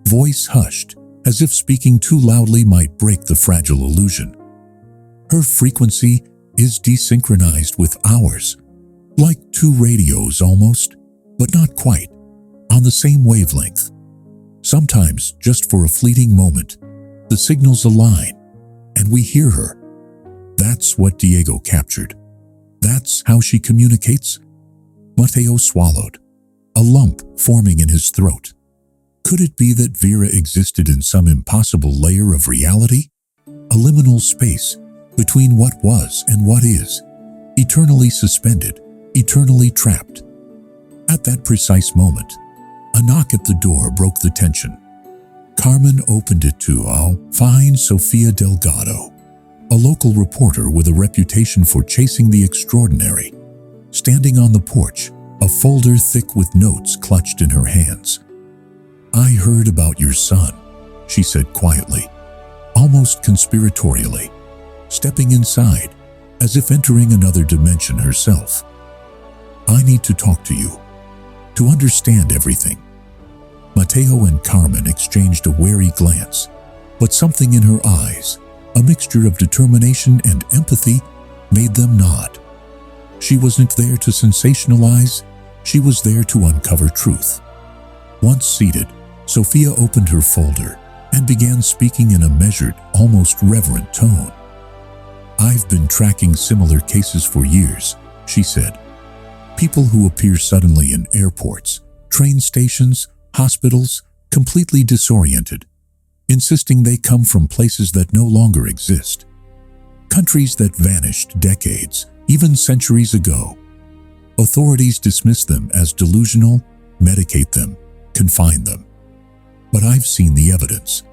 Voice hushed, as if speaking too loudly might break the fragile illusion. "Her frequency is desynchronized with ours, like two radios almost, but not quite, on the same wavelength. Sometimes, just for a fleeting moment, the signals align, and we hear her. That's what Diego captured. That's how she communicates." Mateo swallowed, a lump forming in his throat. Could it be that Vera existed in some impossible layer of reality? A liminal space between what was and what is, eternally suspended, eternally trapped. At that precise moment, a knock at the door broke the tension. Carmen opened it to find Sofia Delgado, a local reporter with a reputation for chasing the extraordinary. Standing on the porch, a folder thick with notes clutched in her hands. "I heard about your son," she said quietly, almost conspiratorially, stepping inside as if entering another dimension herself. "I need to talk to you, to understand everything." Mateo and Carmen exchanged a wary glance, but something in her eyes, a mixture of determination and empathy, made them nod. She wasn't there to sensationalize, she was there to uncover truth. Once seated, Sofia opened her folder and began speaking in a measured, almost reverent tone. "I've been tracking similar cases for years," she said. "People who appear suddenly in airports, train stations, hospitals, completely disoriented, insisting they come from places that no longer exist. Countries that vanished decades, even centuries ago. Authorities dismiss them as delusional, medicate them, confine them. But I've seen the evidence."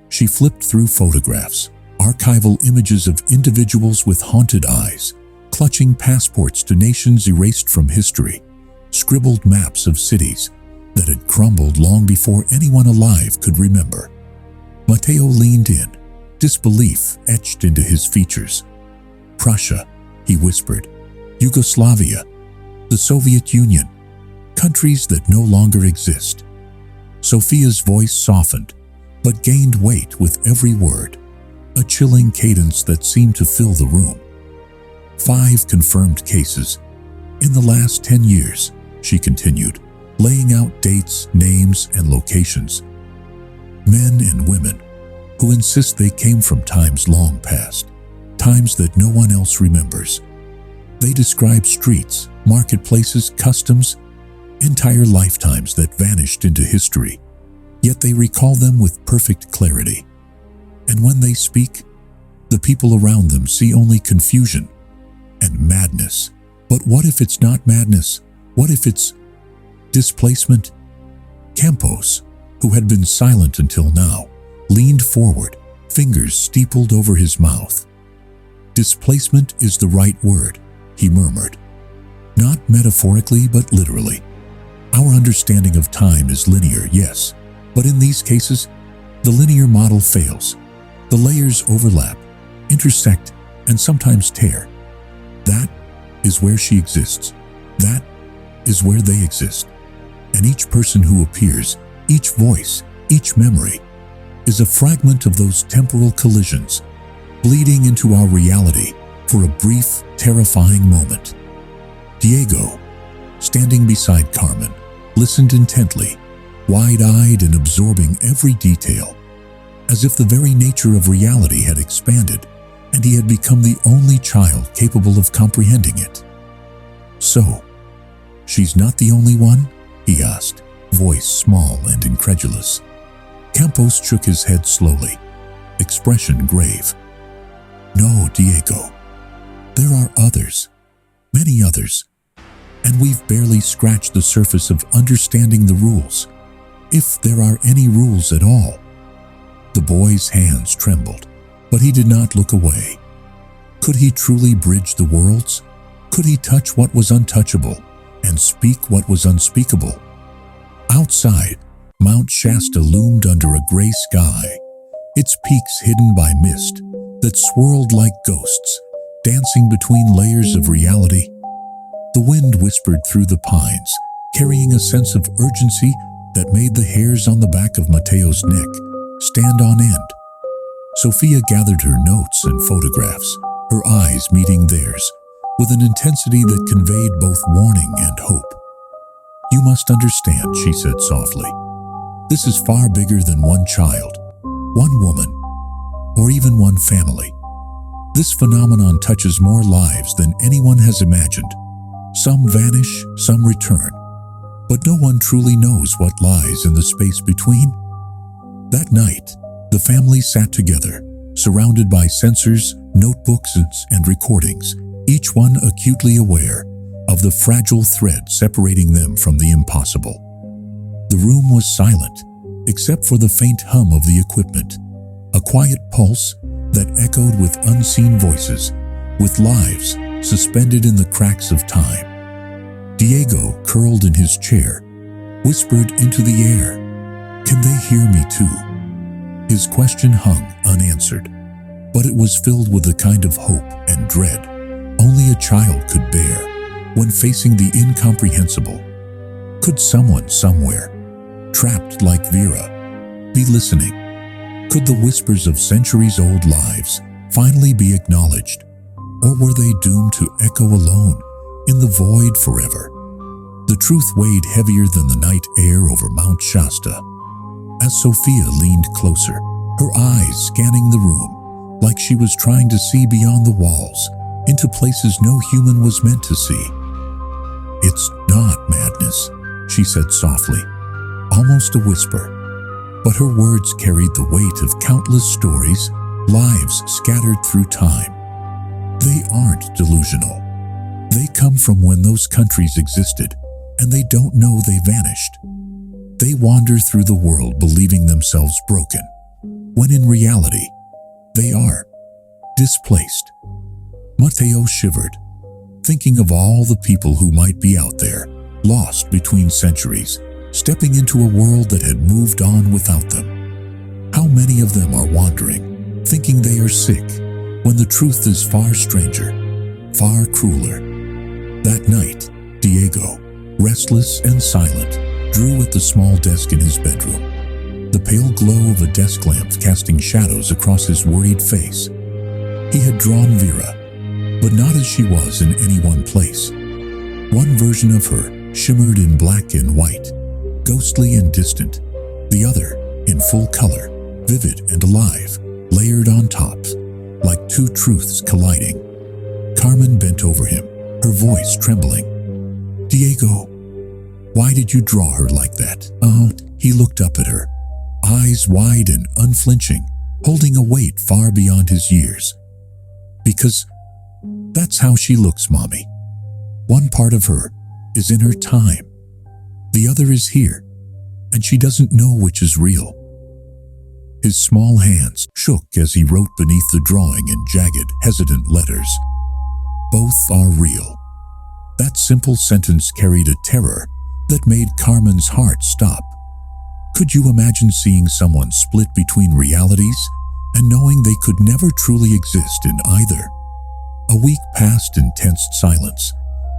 She flipped through photographs, archival images of individuals with haunted eyes, clutching passports to nations erased from history, scribbled maps of cities that had crumbled long before anyone alive could remember. Mateo leaned in, disbelief etched into his features. "Prussia," he whispered, "Yugoslavia, the Soviet Union, countries that no longer exist." Sofia's voice softened, but gained weight with every word, a chilling cadence that seemed to fill the room. 5 confirmed cases in the last 10 years, she continued, laying out dates, names, and locations. Men and women who insist they came from times long past, times that no one else remembers. They describe streets, marketplaces, customs, entire lifetimes that vanished into history, yet they recall them with perfect clarity. And when they speak, the people around them see only confusion and madness. But what if it's not madness? What if it's displacement? Campos, who had been silent until now, leaned forward, fingers steepled over his mouth. "Displacement is the right word," he murmured. "Not metaphorically, but literally. Our understanding of time is linear, yes, but in these cases, the linear model fails. The layers overlap, intersect, and sometimes tear. That is where she exists. That is where they exist. And each person who appears, each voice, each memory, is a fragment of those temporal collisions, bleeding into our reality for a brief, terrifying moment." Diego, standing beside Carmen, listened intently, wide-eyed and absorbing every detail, as if the very nature of reality had expanded and he had become the only child capable of comprehending it. "So, she's not the only one?" he asked, voice small and incredulous. Campos shook his head slowly, expression grave. "No, Diego. There are others, many others, and we've barely scratched the surface of understanding the rules, if there are any rules at all." The boy's hands trembled, but he did not look away. Could he truly bridge the worlds? Could he touch what was untouchable and speak what was unspeakable? Outside, Mount Shasta loomed under a gray sky, its peaks hidden by mist that swirled like ghosts, dancing between layers of reality. The wind whispered through the pines, carrying a sense of urgency that made the hairs on the back of Mateo's neck stand on end. Sofia gathered her notes and photographs, her eyes meeting theirs, with an intensity that conveyed both warning and hope. "You must understand," she said softly. "This is far bigger than one child, one woman, or even one family. This phenomenon touches more lives than anyone has imagined. Some vanish, some return. but no one truly knows what lies in the space between. That night, the family sat together, surrounded by sensors, notebooks, and recordings, each one acutely aware of the fragile thread separating them from the impossible. The room was silent, except for the faint hum of the equipment, a quiet pulse that echoed with unseen voices, with lives suspended in the cracks of time. Diego, curled in his chair, whispered into the air, "Can they hear me too?" His question hung unanswered, but it was filled with the kind of hope and dread only a child could bear when facing the incomprehensible. Could someone somewhere, trapped like Vera, be listening? Could the whispers of centuries-old lives finally be acknowledged, or were they doomed to echo alone in the void forever? The truth weighed heavier than the night air over Mount Shasta. As Sophia leaned closer, her eyes scanning the room like she was trying to see beyond the walls into places no human was meant to see. "It's not madness," she said softly, almost a whisper. But her words carried the weight of countless stories, lives scattered through time. They aren't delusional. They come from when those countries existed, and they don't know they vanished. They wander through the world believing themselves broken, when in reality, they are displaced. Mateo shivered, thinking of all the people who might be out there, lost between centuries, stepping into a world that had moved on without them. How many of them are wandering, thinking they are sick, when the truth is far stranger, far crueler. That night, Diego, restless and silent, drew at the small desk in his bedroom, the pale glow of a desk lamp casting shadows across his worried face. He had drawn Vera, but not as she was in any one place. One version of her shimmered in black and white, ghostly and distant. The other, in full color, vivid and alive, layered on top, like two truths colliding. Carmen bent over him, her voice trembling. "Diego, why did you draw her like that?" He looked up at her, eyes wide and unflinching, holding a weight far beyond his years. "Because that's how she looks, Mommy. One part of her is in her time. The other is here, and she doesn't know which is real." His small hands shook as he wrote beneath the drawing in jagged, hesitant letters. "Both are real." That simple sentence carried a terror that made Carmen's heart stop. Could you imagine seeing someone split between realities and knowing they could never truly exist in either? A week passed in tense silence,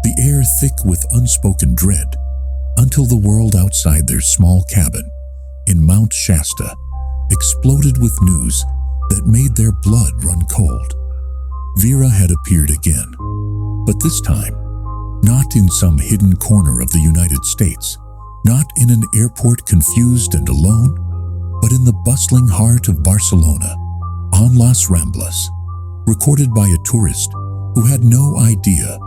the air thick with unspoken dread, until the world outside their small cabin in Mount Shasta exploded with news that made their blood run cold. Vera had appeared again, but this time, not in some hidden corner of the United States, not in an airport confused and alone, but in the bustling heart of Barcelona, on Las Ramblas, recorded by a tourist who had no idea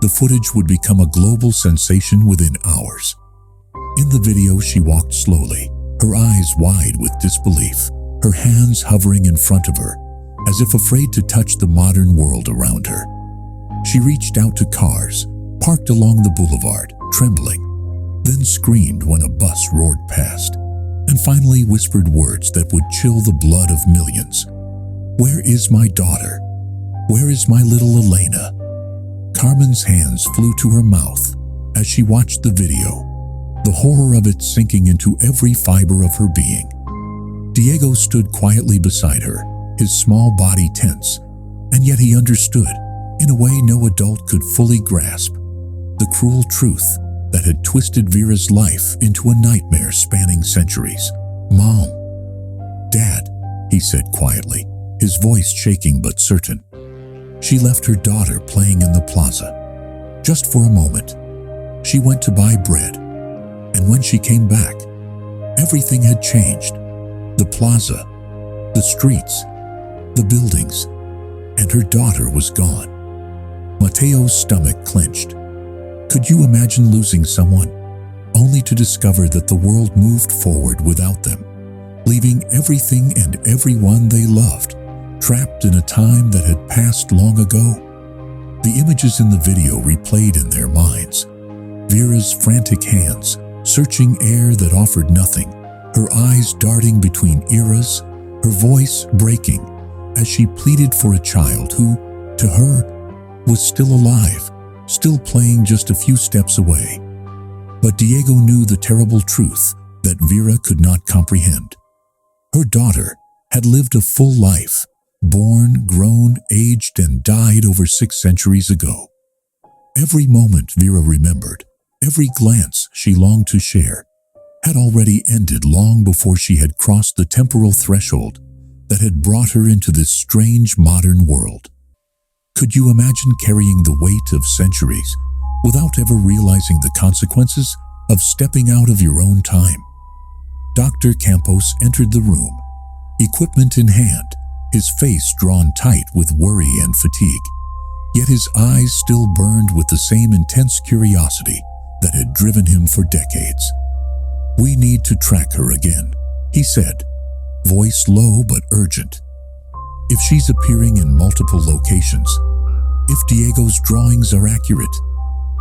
the footage would become a global sensation within hours. In the video, she walked slowly, her eyes wide with disbelief, her hands hovering in front of her, as if afraid to touch the modern world around her. She reached out to cars, parked along the boulevard, trembling, then screamed when a bus roared past, and finally whispered words that would chill the blood of millions. "Where is my daughter? Where is my little Elena?" Carmen's hands flew to her mouth as she watched the video, the horror of it sinking into every fiber of her being. Diego stood quietly beside her, his small body tense, and yet he understood, in a way no adult could fully grasp, the cruel truth that had twisted Vera's life into a nightmare spanning centuries. "Mom, Dad," he said quietly, his voice shaking but certain. She left her daughter playing in the plaza. Just for a moment, she went to buy bread, and when she came back, everything had changed. The plaza, the streets, the buildings, and her daughter was gone. Mateo's stomach clenched. Could you imagine losing someone? only to discover that the world moved forward without them, leaving everything and everyone they loved trapped in a time that had passed long ago. The images in the video replayed in their minds. Vera's frantic hands, searching air that offered nothing, her eyes darting between eras, her voice breaking as she pleaded for a child who, to her, was still alive, still playing just a few steps away. But Diego knew the terrible truth that Vera could not comprehend. Her daughter had lived a full life, born, grown, aged, and died over 6 centuries ago. Every moment Vera remembered, every glance she longed to share, had already ended long before she had crossed the temporal threshold that had brought her into this strange modern world. Could you imagine carrying the weight of centuries without ever realizing the consequences of stepping out of your own time? Dr. Campos entered the room, equipment in hand, his face drawn tight with worry and fatigue, yet his eyes still burned with the same intense curiosity that had driven him for decades. "We need to track her again," he said, voice low but urgent. "If she's appearing in multiple locations, if Diego's drawings are accurate,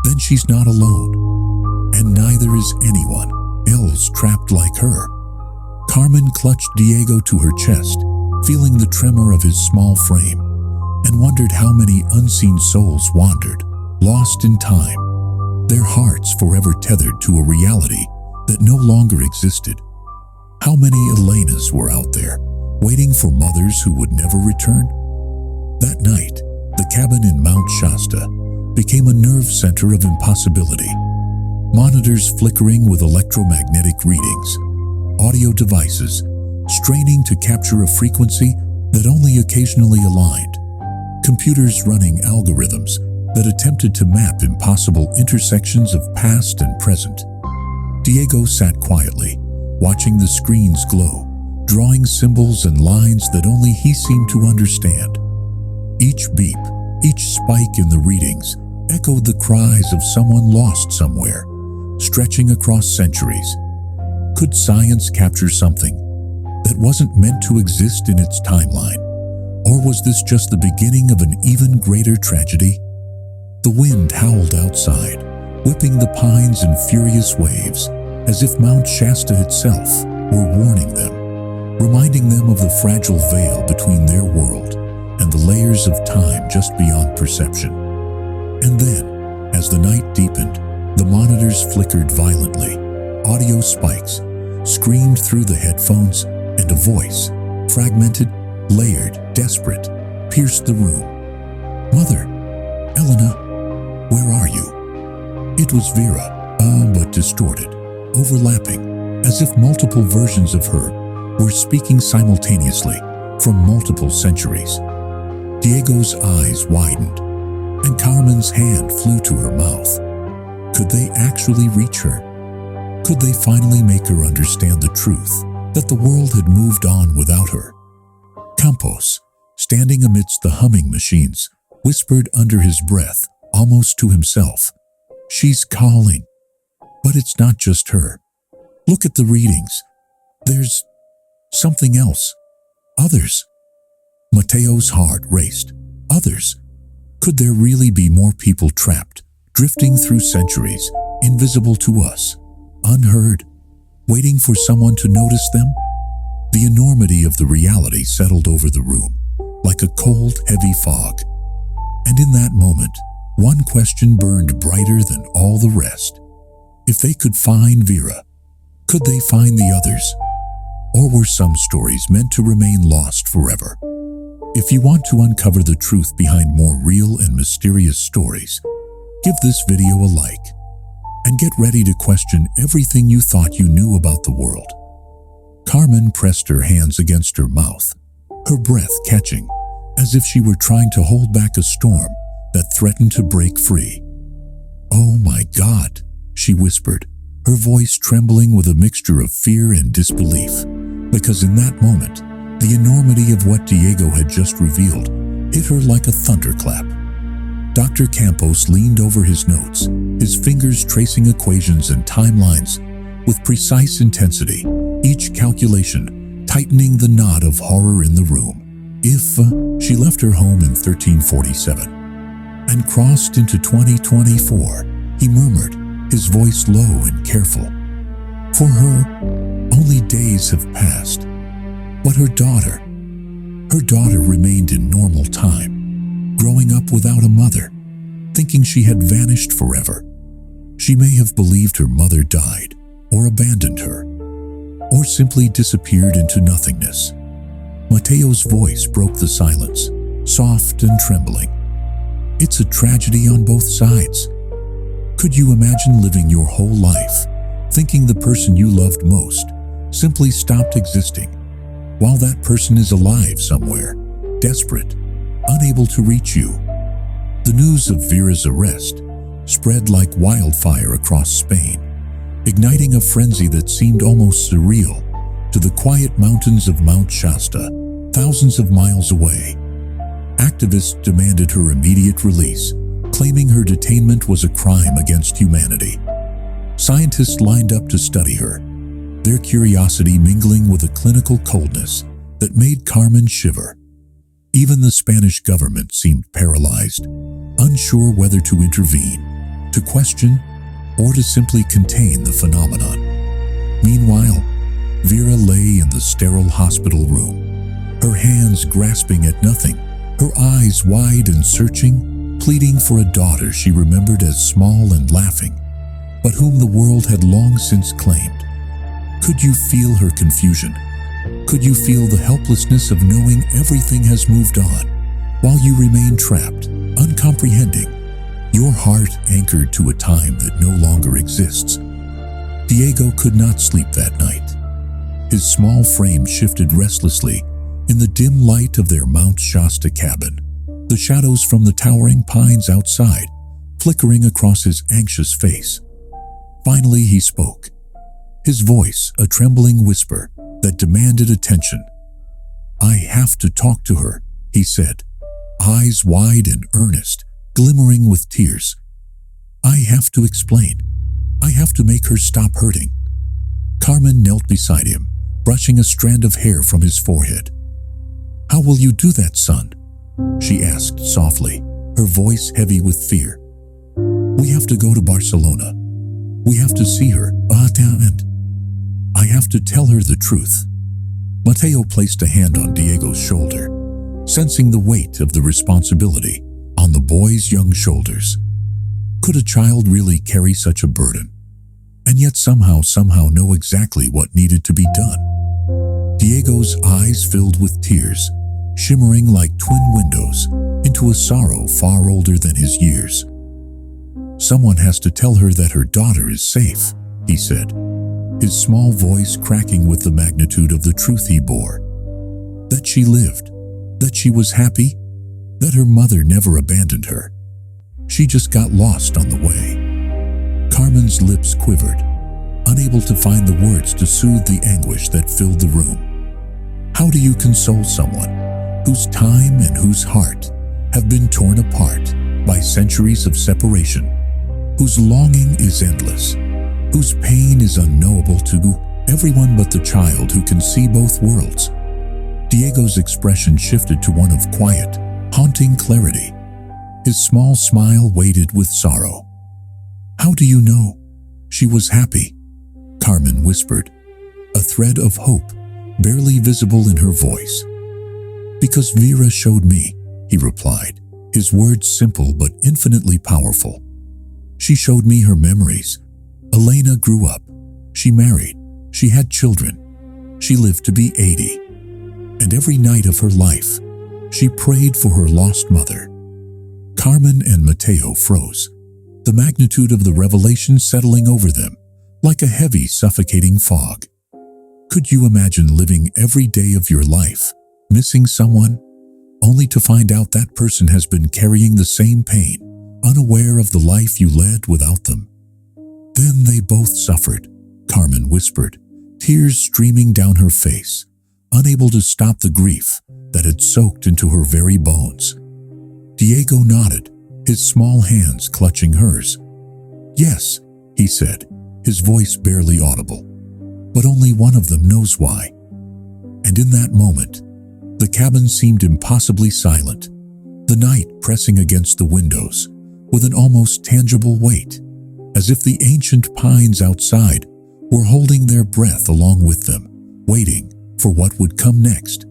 then she's not alone, and neither is anyone else trapped like her." Carmen clutched Diego to her chest, feeling the tremor of his small frame, and wondered how many unseen souls wandered, lost in time, their hearts forever tethered to a reality that no longer existed. How many Elenas were out there, waiting for mothers who would never return? That night, the cabin in Mount Shasta became a nerve center of impossibility. Monitors flickering with electromagnetic readings, audio devices straining to capture a frequency that only occasionally aligned, computers running algorithms that attempted to map impossible intersections of past and present. Diego sat quietly, watching the screens glow, drawing symbols and lines that only he seemed to understand. Each beep, each spike in the readings echoed the cries of someone lost somewhere, stretching across centuries. Could science capture something that wasn't meant to exist in its timeline? Or was this just the beginning of an even greater tragedy? The wind howled outside, whipping the pines in furious waves, as if Mount Shasta itself were warning them, reminding them of the fragile veil between their world and the layers of time just beyond perception. And then, as the night deepened, the monitors flickered violently, audio spikes screamed through the headphones, and a voice, fragmented, layered, desperate, pierced the room. "Mother, Elena, where are you?" It was Vera, but distorted, overlapping, as if multiple versions of her were speaking simultaneously from multiple centuries. Diego's eyes widened, and Carmen's hand flew to her mouth. Could they actually reach her? Could they finally make her understand the truth that the world had moved on without her? Campos, standing amidst the humming machines, whispered under his breath, almost to himself, "She's calling." But it's not just her. Look at the readings. There's something else. Others. Mateo's heart raced. Others. Could there really be more people trapped, drifting through centuries, invisible to us, unheard, waiting for someone to notice them? The enormity of the reality settled over the room, like a cold, heavy fog. And in that moment, one question burned brighter than all the rest. If they could find Vera, could they find the others? Or were some stories meant to remain lost forever? If you want to uncover the truth behind more real and mysterious stories, give this video a like, and get ready to question everything you thought you knew about the world. Carmen pressed her hands against her mouth, her breath catching, as if she were trying to hold back a storm that threatened to break free. "Oh my God," she whispered, her voice trembling with a mixture of fear and disbelief, because in that moment, the enormity of what Diego had just revealed hit her like a thunderclap. Dr. Campos leaned over his notes, his fingers tracing equations and timelines with precise intensity, each calculation tightening the knot of horror in the room. If she left her home in 1347 and crossed into 2024, he murmured, his voice low and careful. For her, only days have passed, but her daughter remained in normal time, growing up without a mother, thinking she had vanished forever. She may have believed her mother died, or abandoned her, or simply disappeared into nothingness. Mateo's voice broke the silence, soft and trembling. It's a tragedy on both sides. Could you imagine living your whole life thinking the person you loved most simply stopped existing, while that person is alive somewhere, desperate, unable to reach you? The news of Vera's arrest spread like wildfire across Spain, igniting a frenzy that seemed almost surreal to the quiet mountains of Mount Shasta, thousands of miles away. Activists demanded her immediate release, claiming her detainment was a crime against humanity. Scientists lined up to study her, their curiosity mingling with a clinical coldness that made Carmen shiver. Even the Spanish government seemed paralyzed, unsure whether to intervene, to question, or to simply contain the phenomenon. Meanwhile, Vera lay in the sterile hospital room, her hands grasping at nothing, her eyes wide and searching, pleading for a daughter she remembered as small and laughing, but whom the world had long since claimed. Could you feel her confusion? Could you feel the helplessness of knowing everything has moved on, while you remain trapped, uncomprehending, your heart anchored to a time that no longer exists? Diego could not sleep that night. His small frame shifted restlessly in the dim light of their Mount Shasta cabin, the shadows from the towering pines outside flickering across his anxious face. Finally he spoke, his voice a trembling whisper that demanded attention. "I have to talk to her," he said, eyes wide and earnest, glimmering with tears. "I have to explain. I have to make her stop hurting." Carmen knelt beside him, brushing a strand of hair from his forehead. "How will you do that, son?" she asked softly, her voice heavy with fear. "We have to go to Barcelona. We have to see her, and I have to tell her the truth." Mateo placed a hand on Diego's shoulder, sensing the weight of the responsibility on the boy's young shoulders. Could a child really carry such a burden, and yet somehow know exactly what needed to be done? Diego's eyes filled with tears, shimmering like twin windows into a sorrow far older than his years. "Someone has to tell her that her daughter is safe," he said, his small voice cracking with the magnitude of the truth he bore. That she lived, that she was happy, that her mother never abandoned her. She just got lost on the way. Carmen's lips quivered, unable to find the words to soothe the anguish that filled the room. How do you console someone whose time and whose heart have been torn apart by centuries of separation, whose longing is endless, whose pain is unknowable to everyone but the child who can see both worlds? Diego's expression shifted to one of quiet, haunting clarity. His small smile weighted with sorrow. "How do you know she was happy?" Carmen whispered, a thread of hope barely visible in her voice. "Because Vera showed me," he replied, his words simple but infinitely powerful. "She showed me her memories. Elena grew up. She married. She had children. She lived to be 80. And every night of her life, she prayed for her lost mother." Carmen and Mateo froze, the magnitude of the revelation settling over them like a heavy, suffocating fog. Could you imagine living every day of your life, missing someone, only to find out that person has been carrying the same pain, unaware of the life you led without them? "Then they both suffered," Carmen whispered, tears streaming down her face, unable to stop the grief that had soaked into her very bones. Diego nodded, his small hands clutching hers. "Yes," he said, his voice barely audible, "but only one of them knows why." And in that moment, the cabin seemed impossibly silent, the night pressing against the windows with an almost tangible weight, as if the ancient pines outside were holding their breath along with them, waiting for what would come next.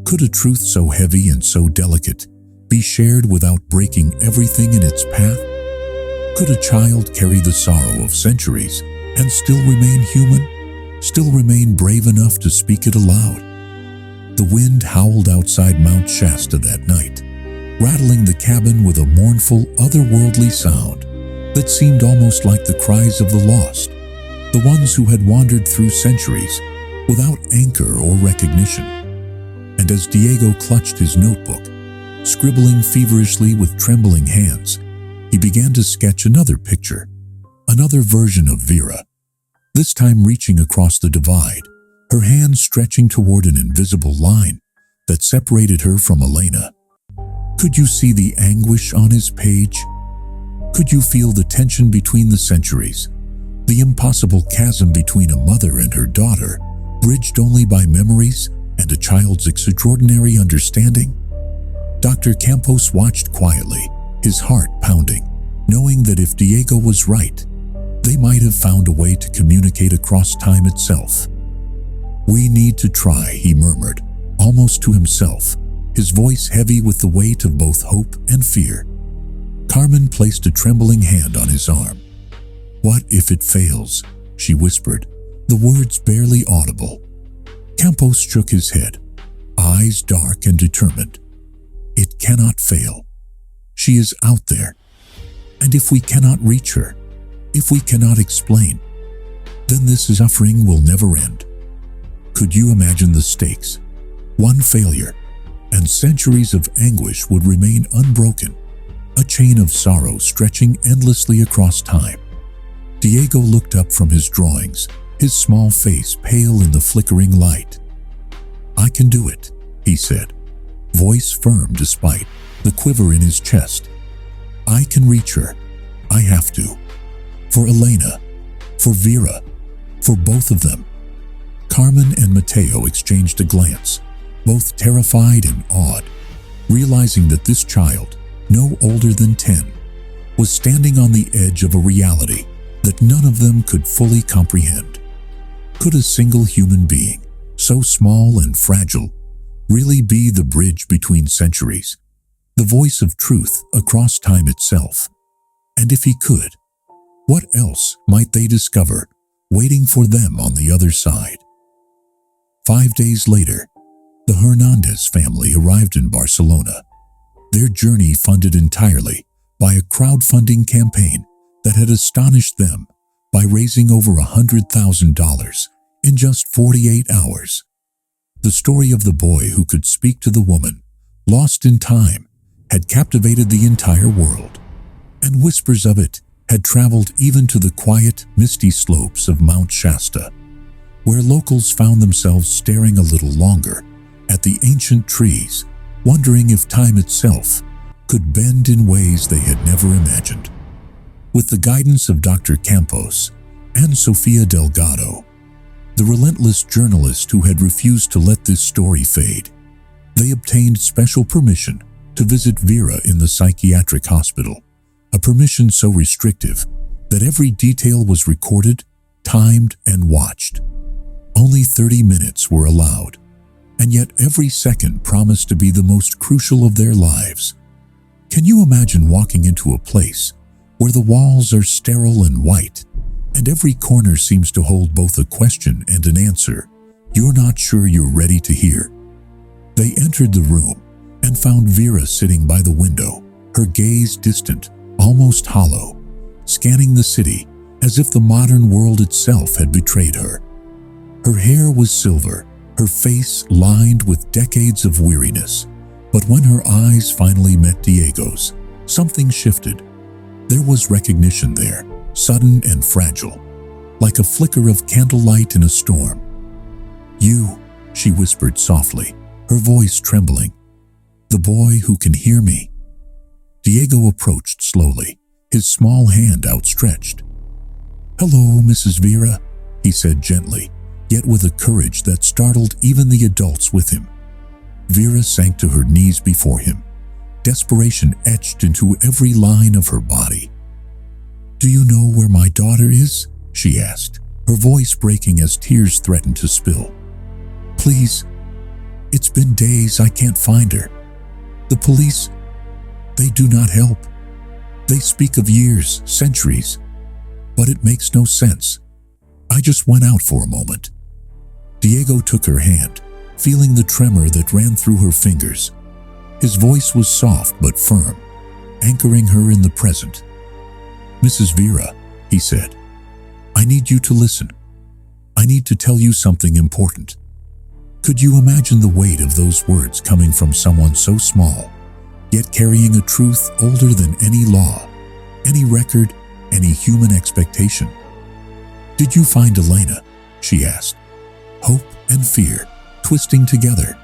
Could a truth so heavy and so delicate be shared without breaking everything in its path? Could a child carry the sorrow of centuries and still remain human, still remain brave enough to speak it aloud? The wind howled outside Mount Shasta that night, rattling the cabin with a mournful, otherworldly sound that seemed almost like the cries of the lost, the ones who had wandered through centuries without anchor or recognition. And as Diego clutched his notebook, scribbling feverishly with trembling hands, he began to sketch another picture, another version of Vera, this time reaching across the divide, her hands stretching toward an invisible line that separated her from Elena. Could you see the anguish on his page? Could you feel the tension between the centuries, the impossible chasm between a mother and her daughter, bridged only by memories and a child's extraordinary understanding? Dr. Campos watched quietly, his heart pounding, knowing that if Diego was right, they might have found a way to communicate across time itself. "We need to try," he murmured, almost to himself, his voice heavy with the weight of both hope and fear. Carmen placed a trembling hand on his arm. "What if it fails?" she whispered, the words barely audible. Campos shook his head, eyes dark and determined. "It cannot fail. She is out there. And if we cannot reach her, if we cannot explain, then this suffering will never end." Could you imagine the stakes? One failure, and centuries of anguish would remain unbroken, a chain of sorrow stretching endlessly across time. Diego looked up from his drawings, his small face pale in the flickering light. "I can do it," he said, voice firm despite the quiver in his chest. "I can reach her. I have to. For Elena, for Vera, for both of them." Carmen and Mateo exchanged a glance, both terrified and awed, realizing that this child, no older than 10, was standing on the edge of a reality that none of them could fully comprehend. Could a single human being, so small and fragile, really be the bridge between centuries, the voice of truth across time itself? And if he could, what else might they discover waiting for them on the other side? 5 days later, the Hernandez family arrived in Barcelona, their journey funded entirely by a crowdfunding campaign that had astonished them by raising over $100,000 in just 48 hours. The story of the boy who could speak to the woman, lost in time, had captivated the entire world, and whispers of it had traveled even to the quiet, misty slopes of Mount Shasta, where locals found themselves staring a little longer at the ancient trees, wondering if time itself could bend in ways they had never imagined. With the guidance of Dr. Campos and Sofia Delgado, the relentless journalist who had refused to let this story fade, they obtained special permission to visit Vera in the psychiatric hospital, a permission so restrictive that every detail was recorded, timed, and watched. Only 30 minutes were allowed, and yet every second promised to be the most crucial of their lives. Can you imagine walking into a place where the walls are sterile and white, and every corner seems to hold both a question and an answer you're not sure you're ready to hear? They entered the room and found Vera sitting by the window, her gaze distant, almost hollow, scanning the city as if the modern world itself had betrayed her. Her hair was silver, her face lined with decades of weariness. But when her eyes finally met Diego's, something shifted. There was recognition there, sudden and fragile, like a flicker of candlelight in a storm. "You," she whispered softly, her voice trembling. "The boy who can hear me." Diego approached slowly, his small hand outstretched. "Hello, Mrs. Vera," he said gently, yet with a courage that startled even the adults with him. Vera sank to her knees before him, desperation etched into every line of her body. "Do you know where my daughter is?" she asked, her voice breaking as tears threatened to spill. "Please, it's been days, I can't find her. The police, they do not help. They speak of years, centuries, but it makes no sense. I just went out for a moment." Diego took her hand, feeling the tremor that ran through her fingers. His voice was soft but firm, anchoring her in the present. "Mrs. Vera," he said, "I need you to listen. I need to tell you something important." Could you imagine the weight of those words coming from someone so small, yet carrying a truth older than any law, any record, any human expectation? "Did you find Elena?" she asked, hope and fear twisting together.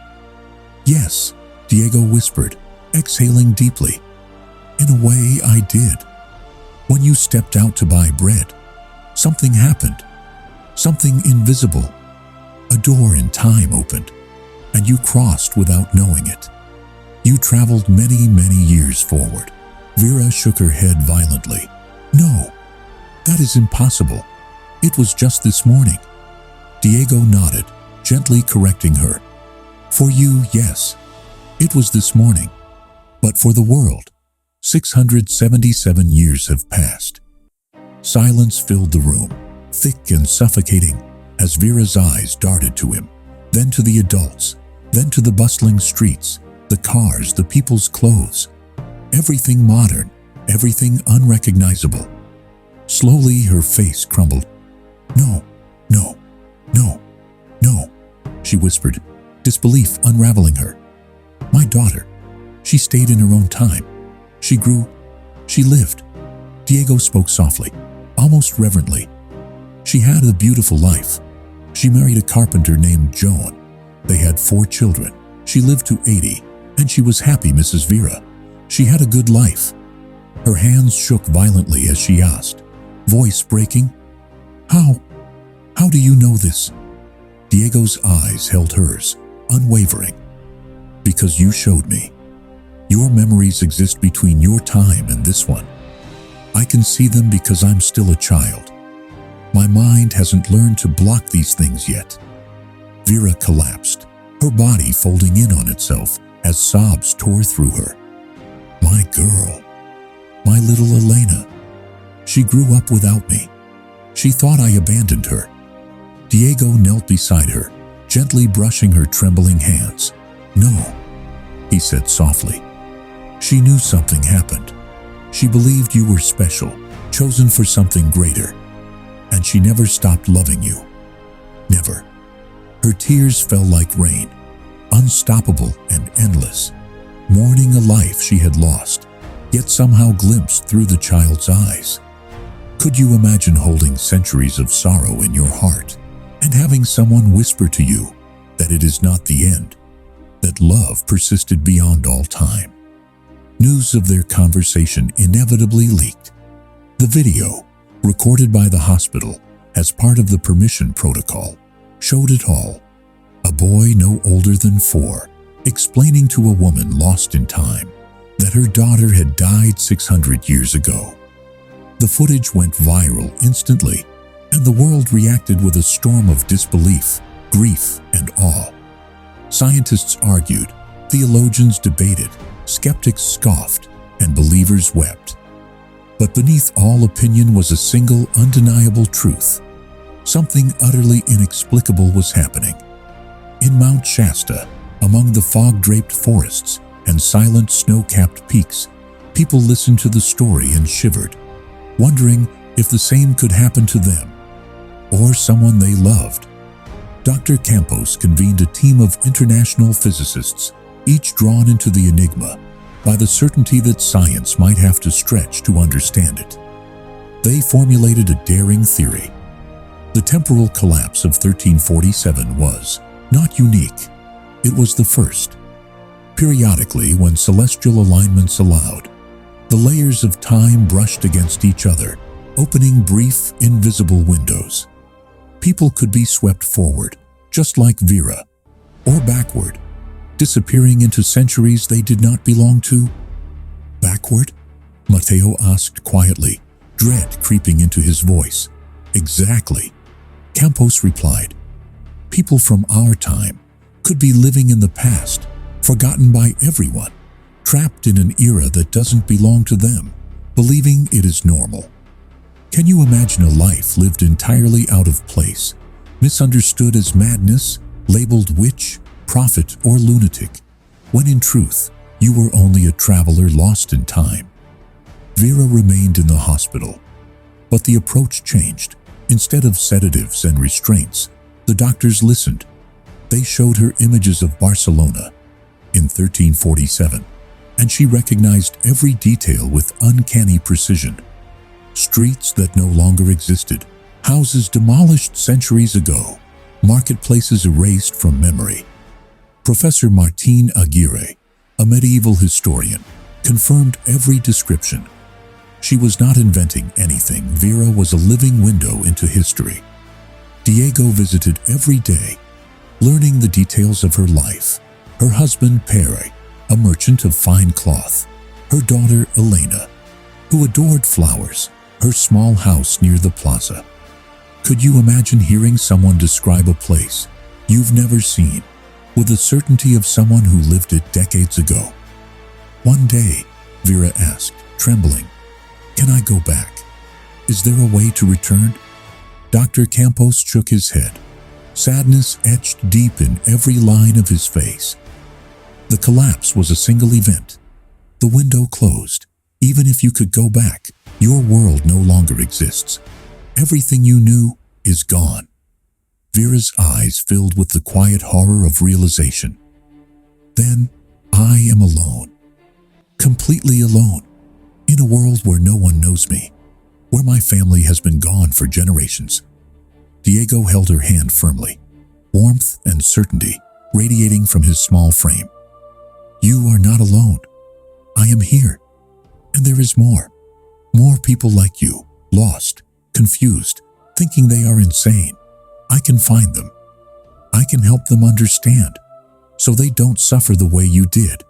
"Yes," Diego whispered, exhaling deeply. "In a way, I did. When you stepped out to buy bread, something happened, something invisible. A door in time opened, and you crossed without knowing it. You traveled many, many years forward." Vera shook her head violently. "No, that is impossible. It was just this morning." Diego nodded, gently correcting her. "For you, yes, it was this morning. But for the world, 677 years have passed." Silence filled the room, thick and suffocating, as Vera's eyes darted to him, then to the adults, then to the bustling streets, the cars, the people's clothes. Everything modern, everything unrecognizable. Slowly her face crumbled. "No, no, no, no," she whispered, disbelief unraveling her. "My daughter, she stayed in her own time. She grew, she lived." Diego spoke softly, almost reverently. "She had a beautiful life. She married a carpenter named Joan. They had 4 children. She lived to 80, and she was happy, Mrs. Vera. She had a good life." Her hands shook violently as she asked, voice breaking, How do you know this?" Diego's eyes held hers, unwavering. "Because you showed me. Your memories exist between your time and this one. I can see them because I'm still a child. My mind hasn't learned to block these things yet." Vera collapsed, her body folding in on itself as sobs tore through her. "My girl, my little Elena. She grew up without me. She thought I abandoned her." Diego knelt beside her, gently brushing her trembling hands. "No," he said softly. "She knew something happened. She believed you were special, chosen for something greater. And she never stopped loving you. Never." Her tears fell like rain, unstoppable and endless, mourning a life she had lost, yet somehow glimpsed through the child's eyes. Could you imagine holding centuries of sorrow in your heart and having someone whisper to you that it is not the end, that love persisted beyond all time? News of their conversation inevitably leaked. The video, recorded by the hospital as part of the permission protocol, showed it all. A boy no older than 4, explaining to a woman lost in time that her daughter had died 600 years ago. The footage went viral instantly, and the world reacted with a storm of disbelief, grief, and awe. Scientists argued, theologians debated, skeptics scoffed, and believers wept. But beneath all opinion was a single undeniable truth. Something utterly inexplicable was happening. In Mount Shasta, among the fog-draped forests and silent snow-capped peaks, people listened to the story and shivered, wondering if the same could happen to them or someone they loved. Dr. Campos convened a team of international physicists, each drawn into the enigma by the certainty that science might have to stretch to understand it. They formulated a daring theory. The temporal collapse of 1347 was not unique. It was the first. Periodically, when celestial alignments allowed, The layers of time brushed against each other, opening brief, invisible windows. People could be swept forward, just like Vera, or backward, disappearing into centuries they did not belong to. Backward? Mateo asked quietly, dread creeping into his voice. Exactly, Campos replied. People from our time could be living in the past, forgotten by everyone, trapped in an era that doesn't belong to them, believing it is normal. Can you imagine a life lived entirely out of place, misunderstood as madness, labeled witch, prophet, or lunatic, when in truth, you were only a traveler lost in time? Vera remained in the hospital, but the approach changed. Instead of sedatives and restraints, the doctors listened. They showed her images of Barcelona in 1347, and she recognized every detail with uncanny precision. Streets that no longer existed, houses demolished centuries ago, marketplaces erased from memory. Professor Martín Aguirre, a medieval historian, confirmed every description. She was not inventing anything. Vera was a living window into history. Diego visited every day, learning the details of her life. Her husband, Pere, a merchant of fine cloth. Her daughter, Elena, who adored flowers. Her small house near the plaza. Could you imagine hearing someone describe a place you've never seen with the certainty of someone who lived it decades ago? One day, Vera asked, trembling, "Can I go back? Is there a way to return?" Dr. Campos shook his head, sadness etched deep in every line of his face. The collapse was a single event. The window closed. Even if you could go back, your world no longer exists. Everything you knew is gone. Vera's eyes filled with the quiet horror of realization. Then, I am alone. Completely alone. In a world where no one knows me. Where my family has been gone for generations. Diego held her hand firmly, warmth and certainty radiating from his small frame. You are not alone. I am here. And there is more. More people like you, lost, confused, thinking they are insane. I can find them. I can help them understand, so they don't suffer the way you did.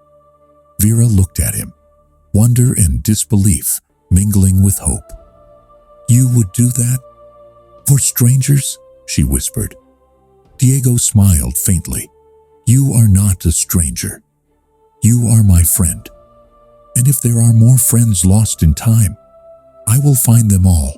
Vera looked at him, wonder and disbelief mingling with hope. You would do that? For strangers? She whispered. Diego smiled faintly. You are not a stranger. You are my friend. And if there are more friends lost in time, I will find them all